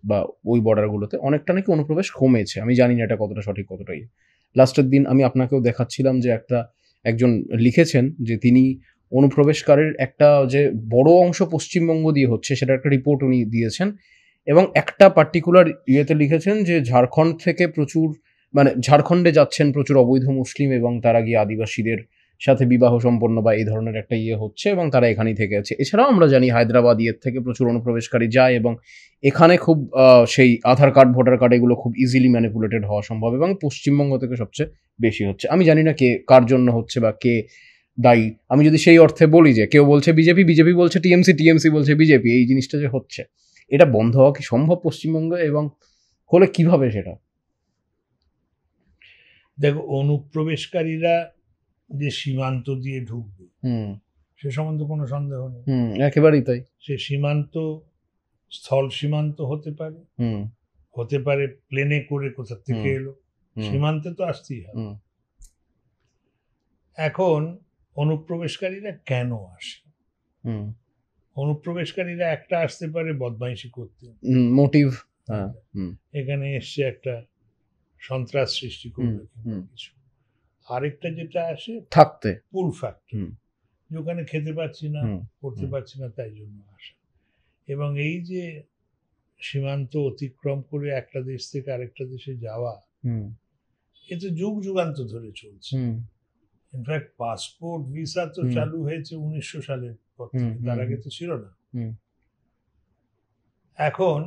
[SPEAKER 2] বা ওই বর্ডারগুলোতে অনেকটা নাকি অনুপ্রবেশ কমেছে। আমি জানি না এটা কতটা সঠিক কতটা লাস্টের দিন আমি আপনাকেও দেখাচ্ছিলাম যে একজন লিখেছেন যে তিনি অনুপ্রবেশকারীর একটা যে বড় অংশ পশ্চিমবঙ্গ দিয়ে হচ্ছে সেটা একটা রিপোর্ট উনি দিয়েছেন, এবং একটা পার্টিকুলার লিখেছেন যে ঝাড়খণ্ড থেকে প্রচুর মানে ঝাড়খণ্ডে যাচ্ছেন প্রচুর অবৈধ মুসলিম, এবং তারা গিয়ে আদিবাসীদের সাথে বিবাহ সম্পন্ন বা এই ধরনের একটা হচ্ছে, এবং তারা এখানেই থেকে আছে। এছাড়াও আমরা জানি হায়দ্রাবাদ থেকে প্রচুর অনুপ্রবেশকারী যায়, এবং এখানে খুব সেই আধার কার্ড ভোটার কার্ড এগুলো খুব ইজিলি ম্যানিপুলেটেড হওয়া সম্ভব, এবং পশ্চিমবঙ্গ থেকে সবচেয়ে বেশি হচ্ছে। আমি জানি না কে কার জন্য হচ্ছে বা কে দায়ী। আমি যদি সেই অর্থে বলি যে কেউ বলছে বিজেপি বলছে টিএমসি বলছে বিজেপি, এই জিনিসটা যে হচ্ছে এটা বন্ধ হওয়া কি সম্ভব পশ্চিমবঙ্গে, এবং হলে কিভাবে সেটা?
[SPEAKER 1] দেখো, অনুপ্রবেশকারীরা যে সীমান্ত দিয়ে ঢুকবে সে সম্বন্ধে কোনো সন্দেহ নেই।
[SPEAKER 2] একেবারেই তাই।
[SPEAKER 1] সে সীমান্ত স্থল সীমান্ত হতে পারে প্লেনে করে কোথা থেকে এলো, সীমান্তে তো আসতেই হবে। এখন অনুপ্রবেশকারীরা কেন আসে? অনুপ্রবেশকারীরা একটা আসতে পারে বদমাইশি করতে,
[SPEAKER 2] মোটিভ,
[SPEAKER 1] এখানে এসছে একটা সন্ত্রাস সৃষ্টি করবে কিছু। আরেকটা যেটা আসে
[SPEAKER 2] থাকতে,
[SPEAKER 1] পুল ফ্যাক্টর, যেখানে খেতে পাচ্ছি না করতে পারছি না তাই জন্য আসা। এবং এই যে সীমান্ত অতিক্রম করে একটা দেশ থেকে আরেকটা দেশে যাওয়া, এ তো যুগ যুগান্ত ধরে চলছে। ইনফ্যাক্ট পাসপোর্ট ভিসা তো চালু হয়েছে 1900 সালের পর থেকে, তার আগে তো ছিল না। এখন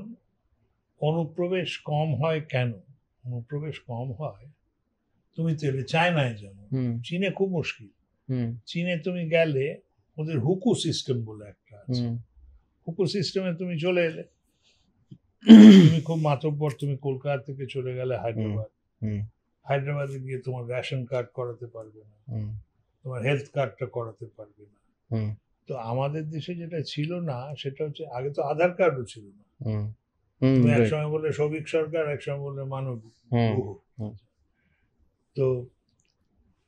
[SPEAKER 1] অনুপ্রবেশ কম হয় কেন? অনুপ্রবেশ কম হয়, তুমি তো এলে চায়নায় যাবো, চীনে খুব মুশকিল। চীনে তুমি গেলে ওদের হুকু সিস্টেম বলে একটা আছে, হুকু সিস্টেমে তুমি চলে এলে, তুমি খুব মাতব্বর, তুমি কলকাতা থেকে চলে গেলে হায়দ্রাবাদে গিয়ে তোমার রেশন কার্ড করাতে পারবে না, তোমার হেলথ কার্ডটা করাতে পারবে না। তো আমাদের দেশে যেটা ছিল না সেটা হচ্ছে, আগে তো আধার কার্ডও ছিল না। তুমি একসময় বললে সৌভিক সরকার, একসময় বললে মানবিক গুহ। তো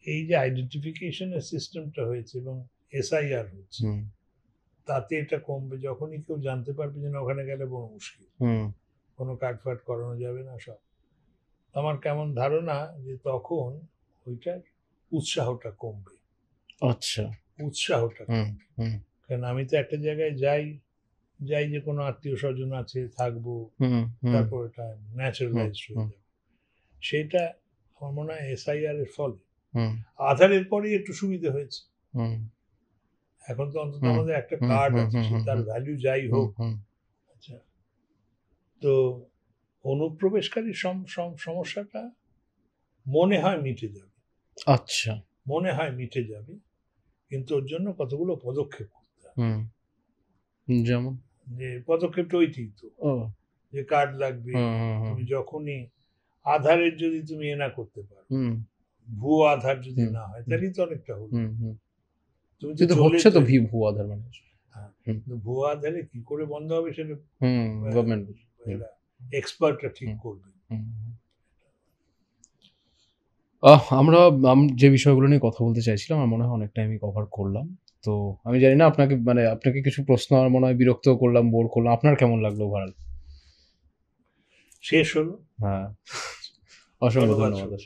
[SPEAKER 1] এই যে আইডেন্টিফিকেশনের সিস্টেমটা হয়েছে এবং এসআইআর হচ্ছে, তাতে এটা কমবে। যখনই কেউ জানতে পারবে যে ওখানে গেলে বড় মুশকিল, কোনো কার্ড ফার্ড করানো যাবে না সব, আমার কেমন ধারণা যে তখন ওইটার উৎসাহটা কমবে।
[SPEAKER 2] আচ্ছা,
[SPEAKER 1] উৎসাহটা কমবে। কারণ আমি তো একটা জায়গায় যাই যে কোনো আত্মীয় স্বজন আছে, থাকবো, তারপর এটা ন্যাচারালাইজ হয়ে যাবে। সেটা আমার মনে হয় এসআইআর এর ফলে, আধারের পরেই একটু সুবিধা হয়েছে। এখন তো অন্তত আমাদের একটা কার্ড আছে, তার ভ্যালু যাই হোক। আচ্ছা, তো অনুপ্রবেশকারী সমস্যাটা মনে হয় মিটে যাবে।
[SPEAKER 2] আচ্ছা,
[SPEAKER 1] মনে হয় মিটে যাবে, কিন্তু ওর জন্য কতগুলো পদক্ষেপ করতে হবে।
[SPEAKER 2] যেমন
[SPEAKER 1] যে পদক্ষেপটা ওইটাই তো, যে কার্ড লাগবে, তুমি যখনই আধারের যদি তুমি না করতে পারো, ভুয়ো আধার যদি না হয়, তাহলেই তো অনেকটা হলো। তুমি তো হচ্ছে তো
[SPEAKER 2] ভুয়ো আধার মানে,
[SPEAKER 1] ভুয়ো আধারে কি করে বন্ধ হবে সেটা
[SPEAKER 2] গভর্নমেন্ট
[SPEAKER 1] এক্সপার্টরা ঠিক করবে।
[SPEAKER 2] আমরা যে বিষয়গুলো নিয়ে কথা বলতে চাইছিলাম আমার মনে হয় অনেকটা আমি কভার করলাম। তো আমি জানি না আপনাকে কিছু প্রশ্ন আমার মনে হয় বিরক্ত করলাম, বোর করলাম। আপনার কেমন লাগলো ওভারঅল?
[SPEAKER 1] শেষ হলো।
[SPEAKER 2] হ্যাঁ, অসংখ্য ধন্যবাদ।